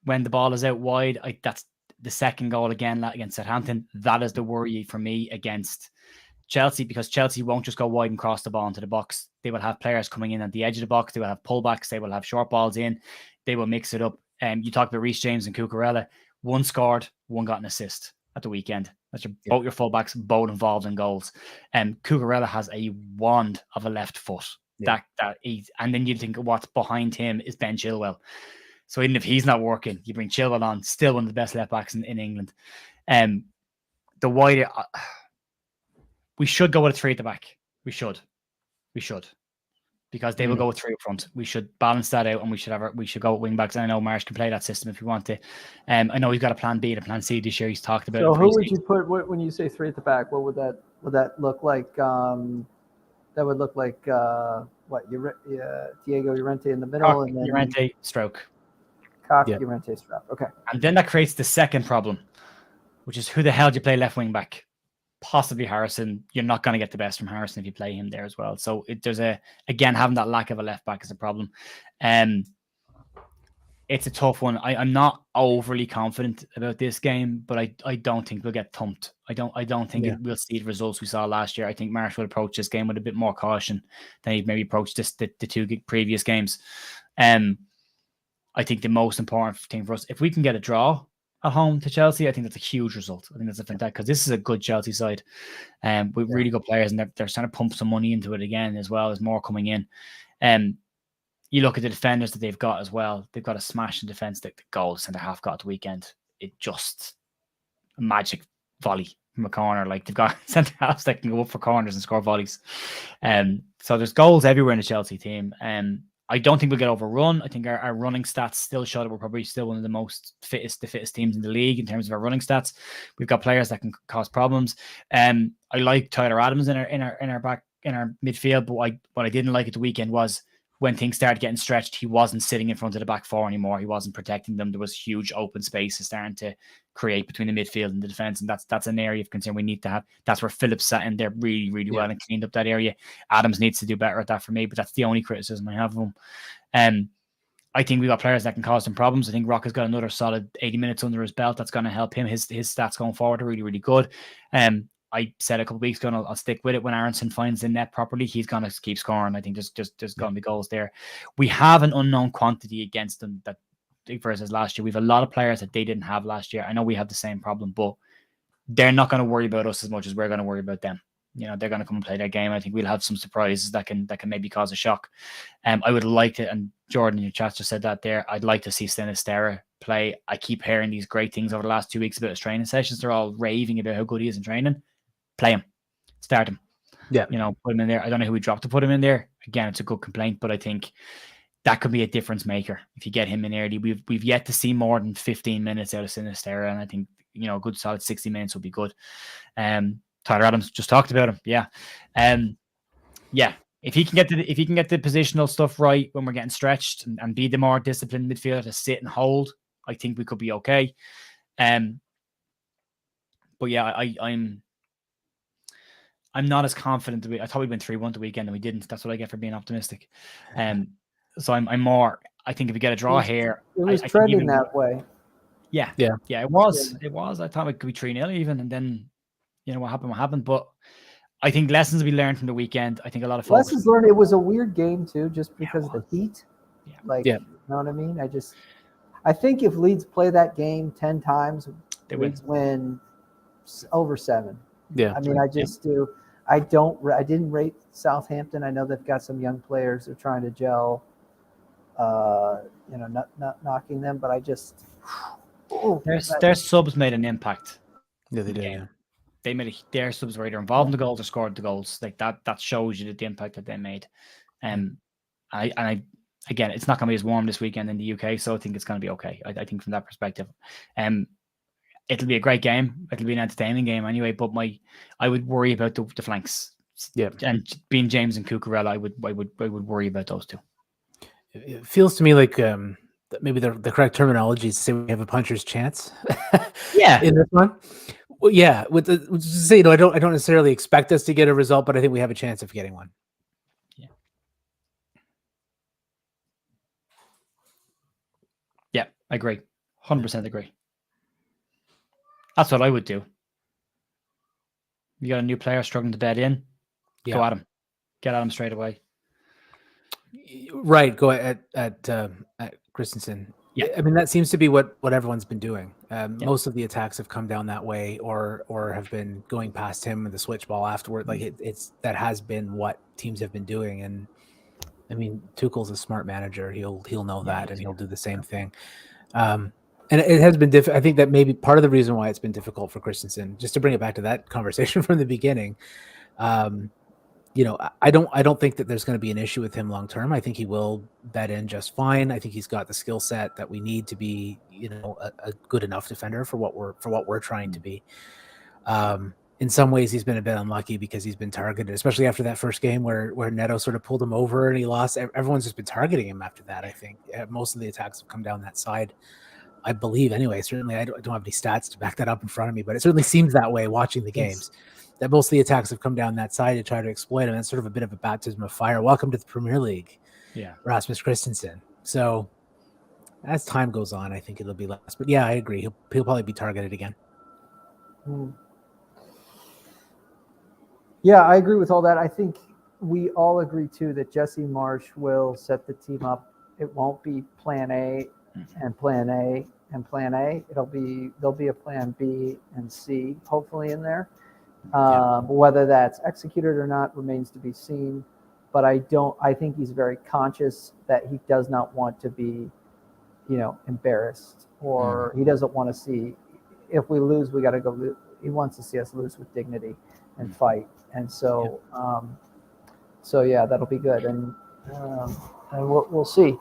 when the ball is out wide. That's the second goal again against Southampton. That is the worry for me against Chelsea, because Chelsea won't just go wide and cross the ball into the box. They will have players coming in at the edge of the box. They will have pullbacks. They will have short balls in. They will mix it up. You talked about Reece James and Cucurella. One scored, one got an assist. at the weekend. That's both your fullbacks, both involved in goals. And Cucurella has a wand of a left foot. And then you think what's behind him is Ben Chilwell. So even if he's not working, you bring Chilwell on, still one of the best left backs in England. The wider, we should go with a 3 at the back. We should, because they will go with 3 up front. We should balance that out, and we should go with wing backs. And I know Marsch can play that system if we want to. I know he's got a plan B and a plan C this year. He's talked about. So who would you put when you say 3 at the back? What would that look like? That would look like what? Diego Llorente in the middle, Cock, and then Llorente, Stroke. Cock, Llorente, Stroke. Okay. And then that creates the second problem, which is who the hell do you play left wing back? Possibly Harrison. You're not going to get the best from Harrison if you play him there as well. So there's having that lack of a left back is a problem. It's a tough one. I'm not overly confident about this game, but I don't think we'll get thumped. I don't think we'll see the results we saw last year. I think Marsch will approach this game with a bit more caution than he maybe approached the 2 previous games. I think the most important thing for us, if we can get a draw at home to Chelsea, I think that's a huge result. I think that's a fantastic, because this is a good Chelsea side, with really good players, and they're trying to pump some money into it again as well. There's more coming in. You look at the defenders that they've got as well. They've got a smash in defence. The goal centre half got at the weekend. It just a magic volley from a corner. Like, they've got centre halves that can go up for corners and score volleys. So there's goals everywhere in the Chelsea team. I don't think we'll get overrun. I think our running stats still show that we're probably still one of the fittest teams in the league in terms of our running stats. We've got players that can cause problems. I like Tyler Adams in our midfield, but what I didn't like at the weekend was when things started getting stretched, he wasn't sitting in front of the back 4 anymore. He wasn't protecting them. There was huge open spaces starting to create between the midfield and the defense, and that's an area of concern we need to have. That's where Phillips sat in there really, really well and cleaned up that area. Adams needs to do better at that for me, but that's the only criticism I have of him. I think we got players that can cause some problems. I think Rock has got another solid 80 minutes under his belt. That's going to help him. His stats going forward are really, really good. I said a couple of weeks ago, and I'll stick with it. When Aronson finds the net properly, he's going to keep scoring. I think there's going to be goals there. We have an unknown quantity against them that versus last year. We have a lot of players that they didn't have last year. I know we have the same problem, but they're not going to worry about us as much as we're going to worry about them. You know, they're going to come and play their game. I think we'll have some surprises that can maybe cause a shock. I would like to, and Jordan in your chat just said that there, I'd like to see Sinisterra play. I keep hearing these great things over the last 2 weeks about his training sessions. They're all raving about how good he is in training. Play him, start him. Yeah, you know, put him in there. I don't know who we dropped to put him in there. Again, it's a good complaint, but I think that could be a difference maker if you get him in early. We've yet to see more than 15 minutes out of Sinisterra, and I think, you know, a good solid 60 minutes would be good. Tyler Adams just talked about him. Yeah. If he can get the positional stuff right when we're getting stretched and be the more disciplined midfielder to sit and hold, I think we could be okay. But yeah, I'm not as confident. I thought we went 3-1 the weekend and we didn't. That's what I get for being optimistic. So I'm more. I think if we get a draw here, it was trending that way. Yeah. It was. It was. I thought it could be 3-0 even, and then, you know, what happened. But I think lessons we learned from the weekend. I think a lot of lessons learned. It was a weird game too, just because of the heat. You know what I mean? I think if Leeds play that game 10 times, Leeds win over 7. Yeah. I mean, I just do. I didn't rate Southampton. I know they've got some young players they're trying to gel. You know, not knocking them, but I just. Their subs made an impact. Yeah, they did. Yeah. They made their subs were either involved in the goals or scored the goals. Like that shows you the impact that they made. Again, it's not going to be as warm this weekend in the UK, so I think it's going to be okay. I think from that perspective, it'll be a great game. It'll be an entertaining game anyway. But I would worry about the flanks. Yeah, and being James and Cucurella, I would worry about those two. It feels to me like maybe the correct terminology is to say we have a puncher's chance. In this one. Well, yeah, you know, I don't necessarily expect us to get a result, but I think we have a chance of getting one. Yeah, I agree. 100% agree. That's what I would do. You got a new player struggling to bed in, go at him. Get at him straight away. Right, go at Christensen. Yeah. I mean, that seems to be what everyone's been doing. Most of the attacks have come down that way, or have been going past him with the switch ball afterward. Like it's that has been what teams have been doing. And I mean, Tuchel's a smart manager. He'll know that, and he'll do the same thing. And it has been I think that maybe part of the reason why it's been difficult for Christensen, just to bring it back to that conversation from the beginning. I don't think that there's going to be an issue with him long term. I think he will bed in just fine. I think he's got the skill set that we need to be, a good enough defender for what we're trying to be. In some ways, he's been a bit unlucky because he's been targeted, especially after that first game where Neto sort of pulled him over and he lost. Everyone's just been targeting him after that. I think most of the attacks have come down that side. I believe, anyway. Certainly, I don't have any stats to back that up in front of me, but it certainly seems that way watching the games. That most of the attacks have come down that side to try to exploit him. That's sort of a bit of a baptism of fire. Welcome to the Premier League, Rasmus Christensen. So as time goes on, I think it'll be less. But yeah, I agree. He'll probably be targeted again. Yeah, I agree with all that. I think we all agree too that Jesse Marsch will set the team up. It won't be plan A and plan A and plan A. There'll be a plan B and C hopefully in there. Whether that's executed or not remains to be seen. But I think he's very conscious that he does not want to be, embarrassed, or he doesn't want to see, if we lose, we got to go. He wants to see us lose with dignity and fight. And so, that'll be good. And we'll see.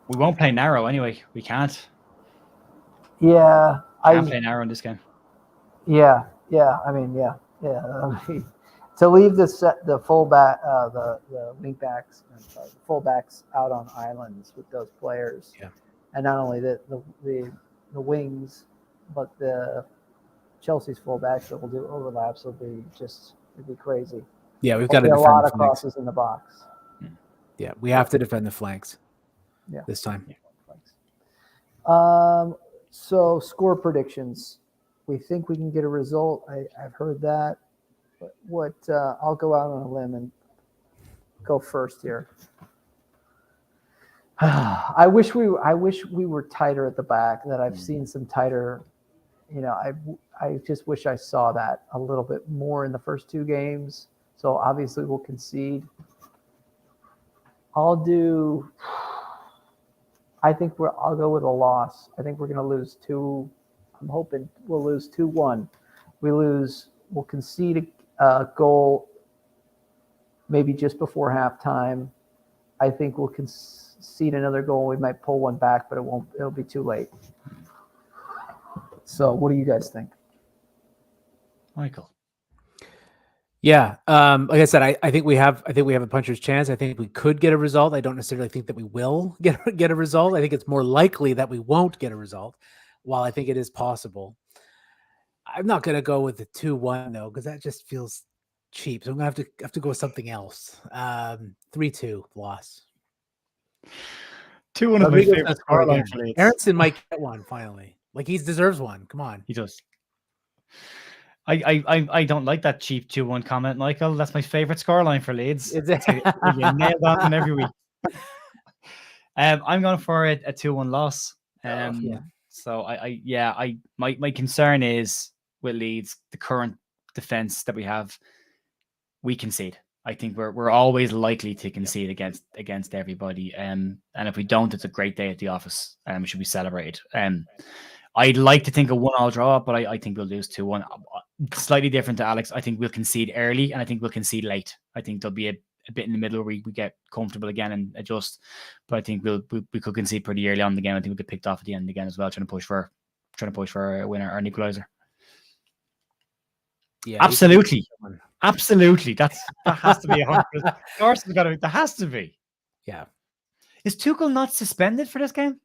We won't play narrow anyway. We can't. Yeah. Can't play narrow in this game. Yeah. Yeah, I mean, to leave the fullback, the wing backs, the fullbacks out on islands with those players, and not only the wings, but the Chelsea's fullbacks that will do overlaps it'd be crazy. Yeah, we've got to defend a lot of flanks. crosses in the box. Yeah, we have to defend the flanks. Yeah, this time. So score predictions. We think we can get a result. I've heard that. But what I'll go out on a limb and go first here. I wish we were tighter at the back. That I've seen some tighter. I just wish I saw that a little bit more in the first two games. So obviously we'll concede. I'll go with a loss. I think we're going to lose 2. I'm hoping we'll lose 2-1. We'll concede a goal maybe just before halftime. I think we'll concede another goal. We might pull one back, but it'll be too late. So what do you guys think? Michael? Yeah. Like I said, I think we have a puncher's chance. I think we could get a result. I don't necessarily think that we will get a result. I think it's more likely that we won't get a result. While I think it is possible, I'm not going to go with the 2-1 though, because that just feels cheap. So I'm going to have to go with something else. 3-2 loss. 2-1 of my favorite scoreline for Leeds. Aronson might get one finally. Like he deserves one. Come on, he does. I don't like that cheap 2-1 comment, Michael. That's my favorite scoreline for Leeds. You nailed that one every week. I'm going for a 2-1 loss. So my concern is with Leeds, the current defense that we have, we concede. I think we're always likely to concede against everybody. And if we don't, it's a great day at the office. We should be celebrated. I'd like to think a 1-1 draw, but I think we'll lose 2-1. Slightly different to Alex. I think we'll concede early, and I think we'll concede late. I think there'll be a bit in the middle where we get comfortable again and adjust. But I think we could concede pretty early on in the game. I think we'll get picked off at the end again as well, trying to push for a winner or an equalizer. Yeah, absolutely. That has to be 100%. Of course, there has to be. Yeah. Is Tuchel not suspended for this game?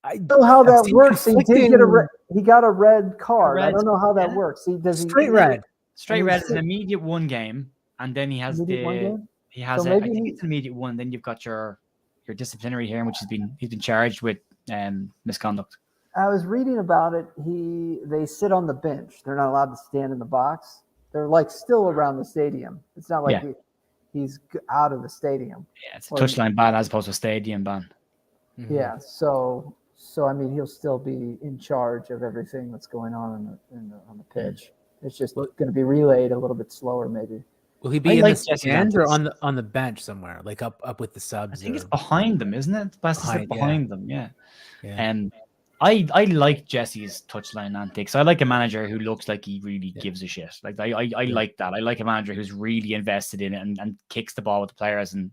I don't know how that works. He did get he got a red card. I don't know how that works. Straight red is an immediate 1 game, and then he has I think it's an immediate 1. Then you've got your disciplinary here, which he's been charged with misconduct. I was reading about it. They sit on the bench. They're not allowed to stand in the box. They're like still around the stadium. It's not like he's out of the stadium. Yeah, it's a touchline ban as opposed to a stadium ban. Mhm. Yeah, so I mean, he'll still be in charge of everything that's going on on the pitch. It's just going to be relayed a little bit slower, maybe. Will he be in like the Jesse's stands or antics. on the bench somewhere, like up with the subs? I think it's or behind them, isn't it? Best to sit Behind, yeah. behind them, yeah. Yeah. I like Jesse's touchline antics. I like a manager who looks like he really Yeah. gives a shit. Like I like that. I like a manager who's really invested in it and kicks the ball with the players. And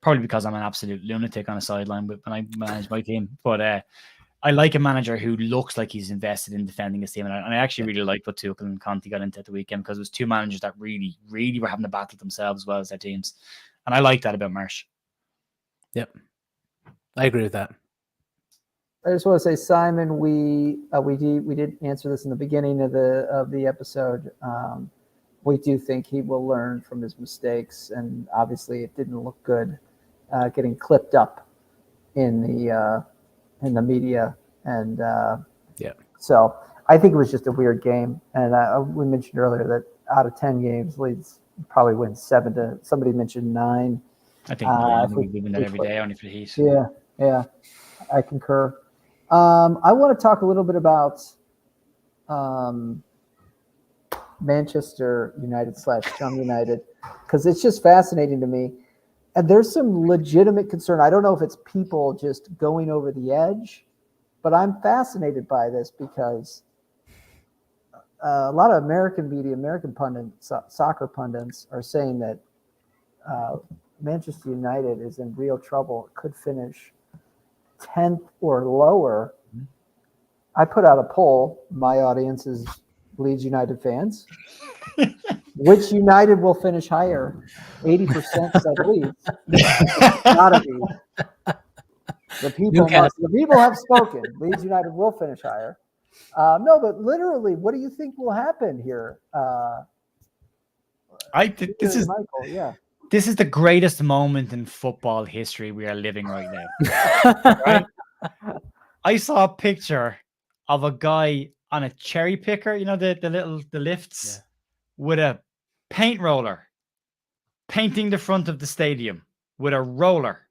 probably because I'm an absolute lunatic on a sideline when I manage my team. But I like a manager who looks like he's invested in defending his team. And I actually really liked what Tuchel and Conte got into at the weekend, because it was two managers that really, really were having to battle themselves as well as their teams. And I like that about Marsch. Yep. I agree with that. I just want to say, Simon, we did answer this in the beginning of the episode. We do think he will learn from his mistakes, and obviously it didn't look good getting clipped up in the media, and Yeah. So I think it was just a weird game, and we mentioned earlier that out of 10 games, Leeds probably win 7 to. Somebody mentioned 9. I think we win that every day, only for the Heat. Yeah, I concur. I want to talk a little bit about Manchester United / Chum United, because it's just fascinating to me. And there's some legitimate concern. I don't know if it's people just going over the edge, but I'm fascinated by this because a lot of American media, American pundits, soccer pundits are saying that Manchester United is in real trouble. It could finish 10th or lower. I put out a poll. My audience is Leeds United fans. Which United will finish higher? 80% said Leeds. It's gotta be. The people have spoken. Leeds United will finish higher. No, but literally, what do you think will happen here? This is Michael. Yeah. This is the greatest moment in football history we are living right now. Right? I saw a picture of a guy on a cherry picker, you know, the lifts, with a paint roller, painting the front of the stadium with a roller.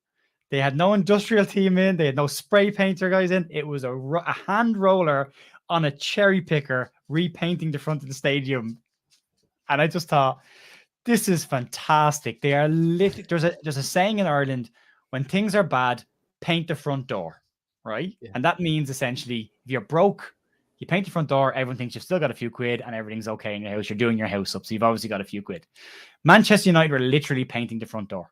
They had no industrial team in. They had no spray painter guys in. It was a hand roller on a cherry picker repainting the front of the stadium. And I just thought, this is fantastic. They are there's a saying in Ireland, when things are bad, paint the front door, right? Yeah. And that means essentially, if you're broke, you paint the front door, everyone thinks you've still got a few quid and everything's okay in your house. You're doing your house up, so you've obviously got a few quid. Manchester United are literally painting the front door,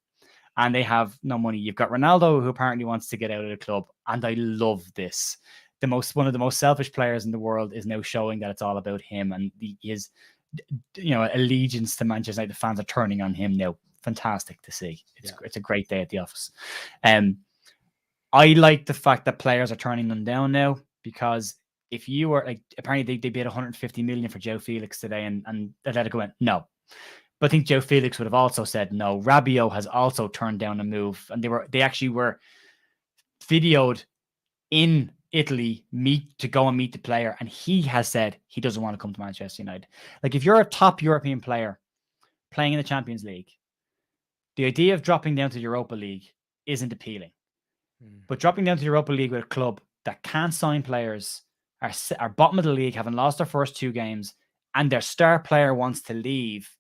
and they have no money. You've got Ronaldo, who apparently wants to get out of the club, and I love this. One of the most selfish players in the world is now showing that it's all about him, and his allegiance to Manchester United fans are turning on him now. Fantastic to see. It's a great day at the office. I like the fact that players are turning them down now, because if you were like, apparently they paid 150 million for Joe Felix today, and Atletico went no. But I think Joe Felix would have also said no. Rabiot has also turned down a move, and they actually were videoed in Italy to go and meet the player, and he has said he doesn't want to come to Manchester United. Like, if you're a top European player playing in the Champions League, the idea of dropping down to the Europa League isn't appealing. But dropping down to the Europa League with a club that can't sign players, are bottom of the league, having lost their first 2 games, and their star player wants to leave,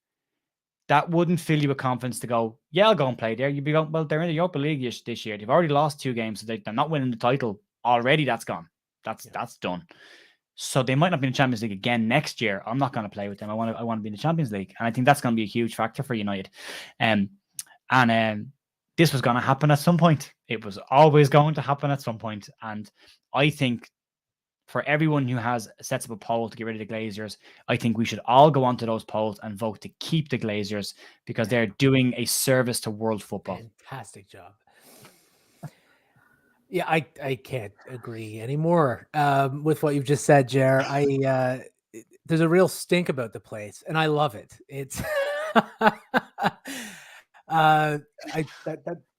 that wouldn't fill you with confidence to go, yeah, I'll go and play there. You'd be going, well, they're in the Europa League this year. They've already lost 2 games, so they're not winning the title already. That's gone. That's done. So they might not be in the Champions League again next year. I'm not going to play with them. I want to be in the Champions League, and I think that's going to be a huge factor for United. This was going to happen at some point. It was always going to happen at some point, and I think for everyone who sets up a poll to get rid of the Glazers, I think we should all go onto those polls and vote to keep the Glazers, because they're doing a service to world football. Fantastic job. Yeah, I can't agree anymore with what you've just said, Jer. There's a real stink about the place, and I love it. It's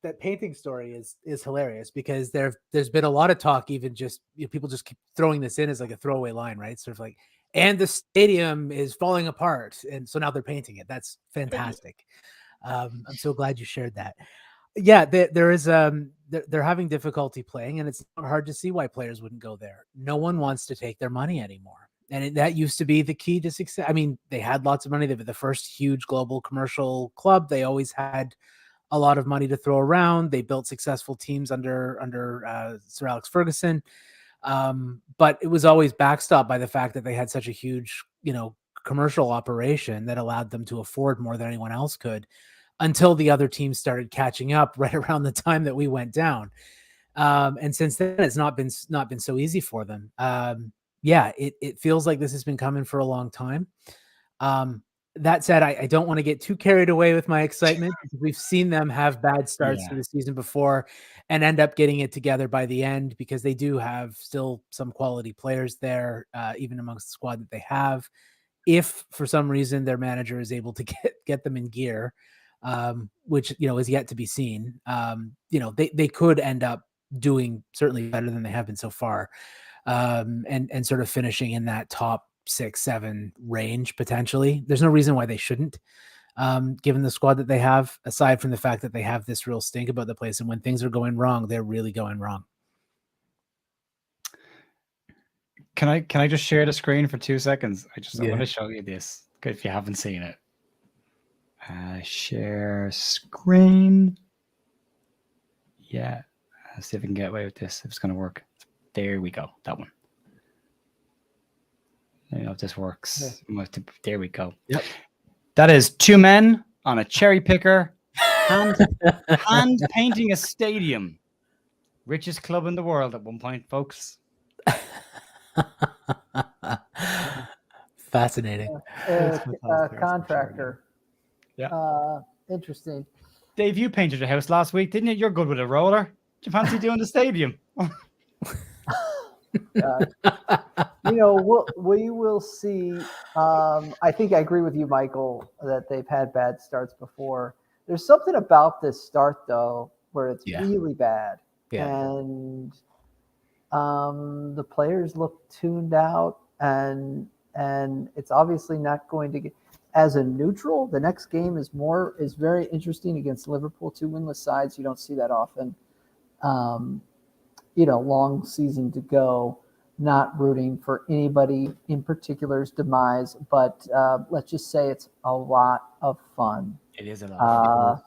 that painting story is hilarious, because there's been a lot of talk, even just people just keep throwing this in as like a throwaway line, right? Sort of like, and the stadium is falling apart, and so now they're painting it. That's fantastic. I'm so glad you shared that. Yeah, there is they're having difficulty playing, and it's not hard to see why players wouldn't go there. No one wants to take their money anymore, and that used to be the key to success. I mean, they had lots of money. They were the first huge global commercial club. They always had a lot of money to throw around. They built successful teams under Sir Alex Ferguson, but it was always backstopped by the fact that they had such a huge, commercial operation that allowed them to afford more than anyone else could, until the other teams started catching up right around the time that we went down. And since then, it's not been so easy for them. It feels like this has been coming for a long time. That said, I don't want to get too carried away with my excitement, because we've seen them have bad starts to the season before and end up getting it together by the end, because they do have still some quality players there, even amongst the squad that they have. If for some reason their manager is able to get them in gear, which is yet to be seen, they could end up doing certainly better than they have been so far, and sort of finishing in that top 6-7 range potentially. There's no reason why they shouldn't, given the squad that they have, aside from the fact that they have this real stink about the place, and when things are going wrong, they're really going wrong. Can I just share the screen for 2 seconds? I want to show you this if you haven't seen it. Share screen. Yeah. Let's see if we can get away with this, if it's going to work. There we go. That one. I don't know if this works. Yeah. There we go. Yep. That is 2 men on a cherry picker, hand painting a stadium. Richest club in the world at one point, folks. Fascinating. Contractor. Yeah. Interesting. Dave, you painted your house last week, didn't you? You're good with a roller. Do you fancy doing the stadium? We will see. I think I agree with you, Michael, that they've had bad starts before. There's something about this start, though, where it's really bad. Yeah. And the players look tuned out, and it's obviously not going to get. As a neutral, the next game is very interesting against Liverpool, 2 winless sides. You don't see that often. Long season to go. Not rooting for anybody in particular's demise, but let's just say it's a lot of fun. It is a lot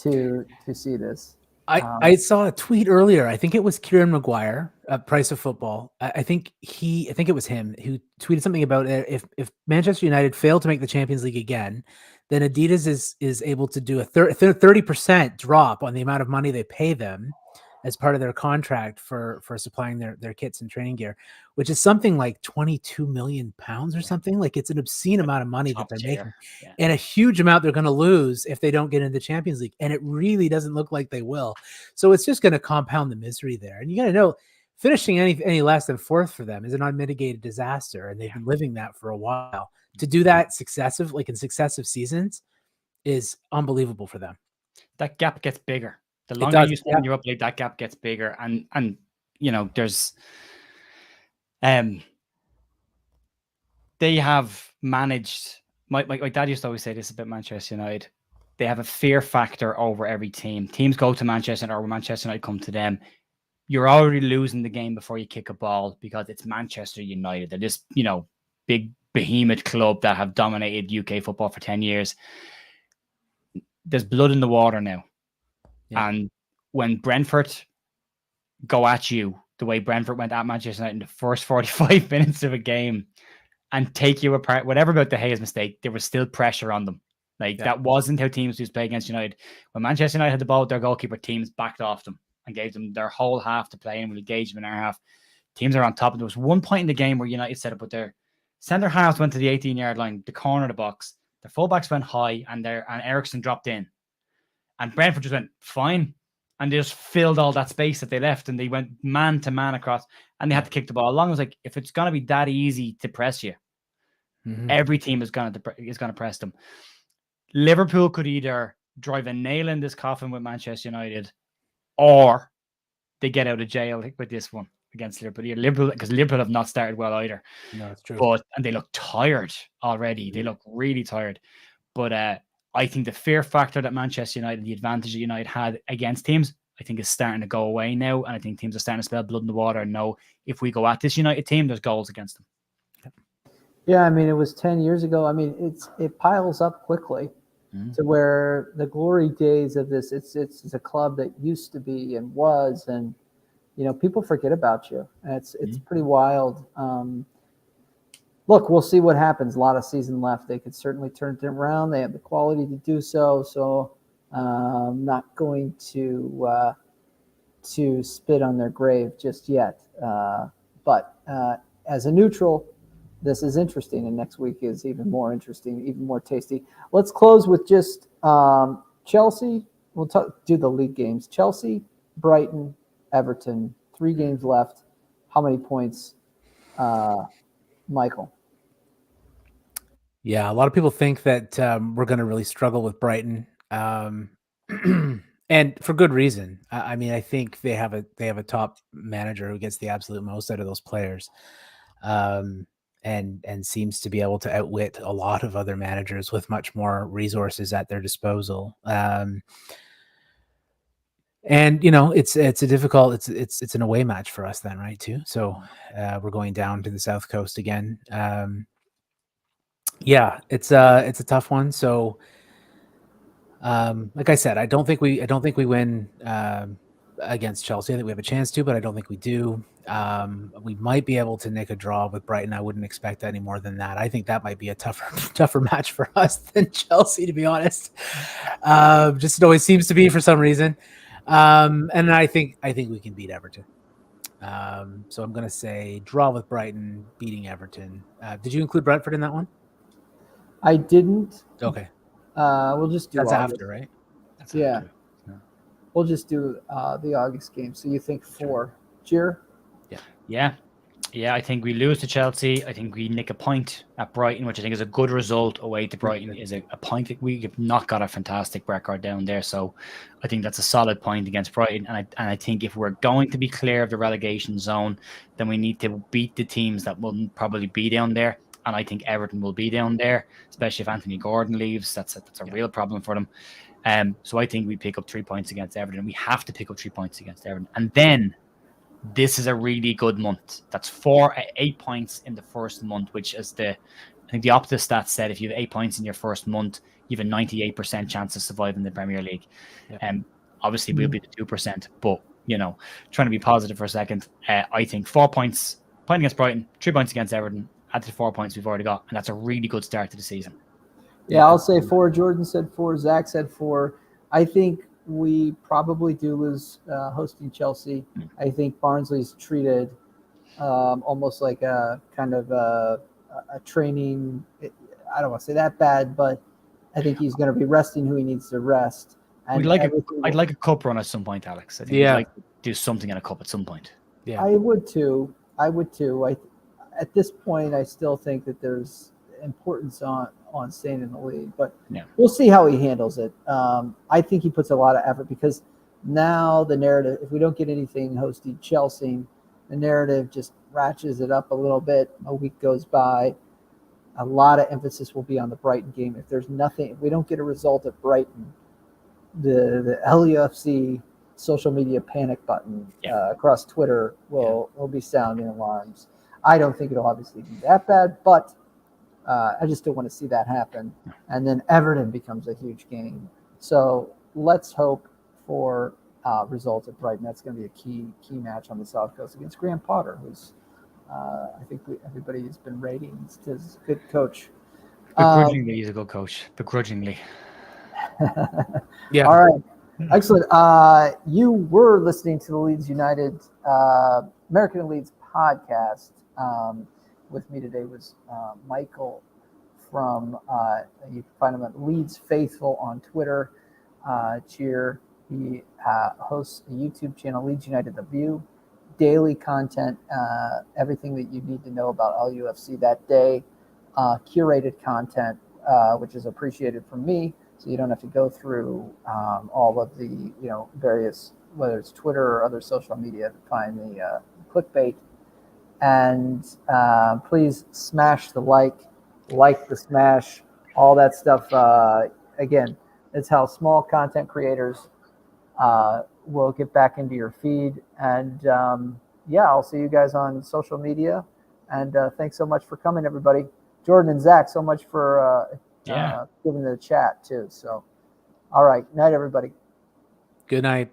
to see this. I saw a tweet earlier. I think it was Kieran Maguire, Price of Football. I think it was him who tweeted something about if Manchester United fail to make the Champions League again, then Adidas is able to do a 30% drop on the amount of money they pay them as part of their contract for supplying their kits and training gear, which is something like £22 million or something. Like, it's an obscene amount of money that they're making, and a huge amount they're going to lose if they don't get into the Champions League. And it really doesn't look like they will. So it's just going to compound the misery there. And you got to know, finishing any less than 4th for them is an unmitigated disaster. And they've been living that for a while. To do that in successive seasons is unbelievable for them. That gap gets bigger. The longer you spend in Europa League, that gap gets bigger. And there's they have managed. My dad used to always say this about Manchester United. They have a fear factor over every team. Teams go to Manchester United, or Manchester United come to them. You're already losing the game before you kick a ball, because it's Manchester United. They're this, big behemoth club that have dominated UK football for 10 years. There's blood in the water now. Yeah. And when Brentford go at you the way Brentford went at Manchester United in the first 45 minutes of a game and take you apart, whatever about De Gea's mistake, there was still pressure on them. That wasn't how teams used to play against United. When Manchester United had the ball with their goalkeeper, teams backed off them and gave them their whole half to play and would engage them in our half. Teams are on top. And there was one point in the game where United set up with their centre halves went to the 18-yard line, the corner of the box. The fullbacks went high, and Ericsson dropped in. And Brentford just went, fine. And they just filled all that space that they left, and they went man to man across, and they had to kick the ball along. It was like, if it's going to be that easy to press you, every team is going to press them. Liverpool could either drive a nail in this coffin with Manchester United, or they get out of jail with this one against Liverpool. Because Liverpool have not started well either. No, it's true. And they look tired already. They look really tired. But I think the fear factor that Manchester United, the advantage that United had against teams, I think is starting to go away now. And I think teams are starting to smell blood in the water and know if we go at this United team, there's goals against them. Yeah, I mean, it was 10 years ago. I mean, it piles up quickly to where the glory days of this, it's a club that used to be and was, and, people forget about you. And it's pretty wild. Look, we'll see what happens. A lot of season left. They could certainly turn it around. They have the quality to do so. So I'm not going to spit on their grave just yet. But as a neutral, this is interesting, and next week is even more interesting, even more tasty. Let's close with just Chelsea. We'll do the league games. Chelsea, Brighton, Everton. 3 games left. How many points, Michael? Yeah, a lot of people think that we're going to really struggle with Brighton, and for good reason. I mean, I think they have a top manager who gets the absolute most out of those players. And seems to be able to outwit a lot of other managers with much more resources at their disposal. And it's a difficult, it's an away match for us then, right, too. So we're going down to the South Coast again. Yeah, it's a tough one. So like I said, I don't think we win against Chelsea. I think we have a chance to, but I don't think we do. We might be able to nick a draw with Brighton. I wouldn't expect any more than that. I think that might be a tougher match for us than Chelsea, to be honest. Just it always seems to be for some reason. And I think we can beat Everton. So I'm going to say draw with Brighton, beating Everton. Did you include Brentford in that one? I didn't. Okay. We'll just do That's August. after, right? That's Yeah. after. We'll just do the August game. So you think 4. Jir? Yeah, I think we lose to Chelsea. I think we nick a point at Brighton, which I think is a good result away to Brighton. Is a point that we have not got a fantastic record down there. So I think that's a solid point against Brighton. And I think if we're going to be clear of the relegation zone, then we need to beat the teams that will probably be down there. And I think Everton will be down there, especially if Anthony Gordon leaves. That's a real problem for them. So I think we pick up 3 points against Everton. We have to pick up 3 points against Everton. And then this is a really good month. That's 8 points in the first month, which is I think the Opta stats said if you have 8 points in your first month, you have a 98% chance of surviving the Premier League. Obviously, we'll be the 2%, but, trying to be positive for a second, I think 4 points, point against Brighton, 3 points against Everton, add to the 4 points we've already got, and that's a really good start to the season. Yeah, I'll say 4. Jordan said 4. Zach said 4. I think we probably do lose hosting Chelsea. I think Barnsley's treated almost like a kind of a training. I don't want to say that bad, but I think he's going to be resting who he needs to rest. And I'd like a cup run at some point, Alex. I think we'd like to do something in a cup at some point. Yeah, I would too. At this point, I still think that there's importance on staying in the league, but we'll see how he handles it. I think he puts a lot of effort because now the narrative, if we don't get anything hosting Chelsea, the narrative just ratchets it up a little bit. A week goes by. A lot of emphasis will be on the Brighton game. If there's nothing, if we don't get a result at Brighton, the LUFC social media panic button across Twitter will be sounding alarms. I don't think it'll obviously be that bad, but I just don't want to see that happen. And then Everton becomes a huge game. So let's hope for results at Brighton. That's going to be a key match on the South Coast against Graham Potter, who's I think everybody has been rating as a good coach. Begrudgingly, he's a good coach. Begrudgingly. Yeah. All right. Excellent. You were listening to the Leeds United American Leeds podcast. With me today was Michael from, you can find him at Leeds Faithful on Twitter. Cheer. He hosts a YouTube channel, Leeds United The View. Daily content, everything that you need to know about LUFC that day. Curated content, which is appreciated from me, so you don't have to go through all of the various, whether it's Twitter or other social media, to find the clickbait. And please smash the like the smash, all that stuff again, it's how small content creators will get back into your feed. And yeah, I'll see you guys on social media. And thanks so much for coming, everybody. Jordan and Zach, so much for giving the chat too. So, all right, night, everybody. Good night.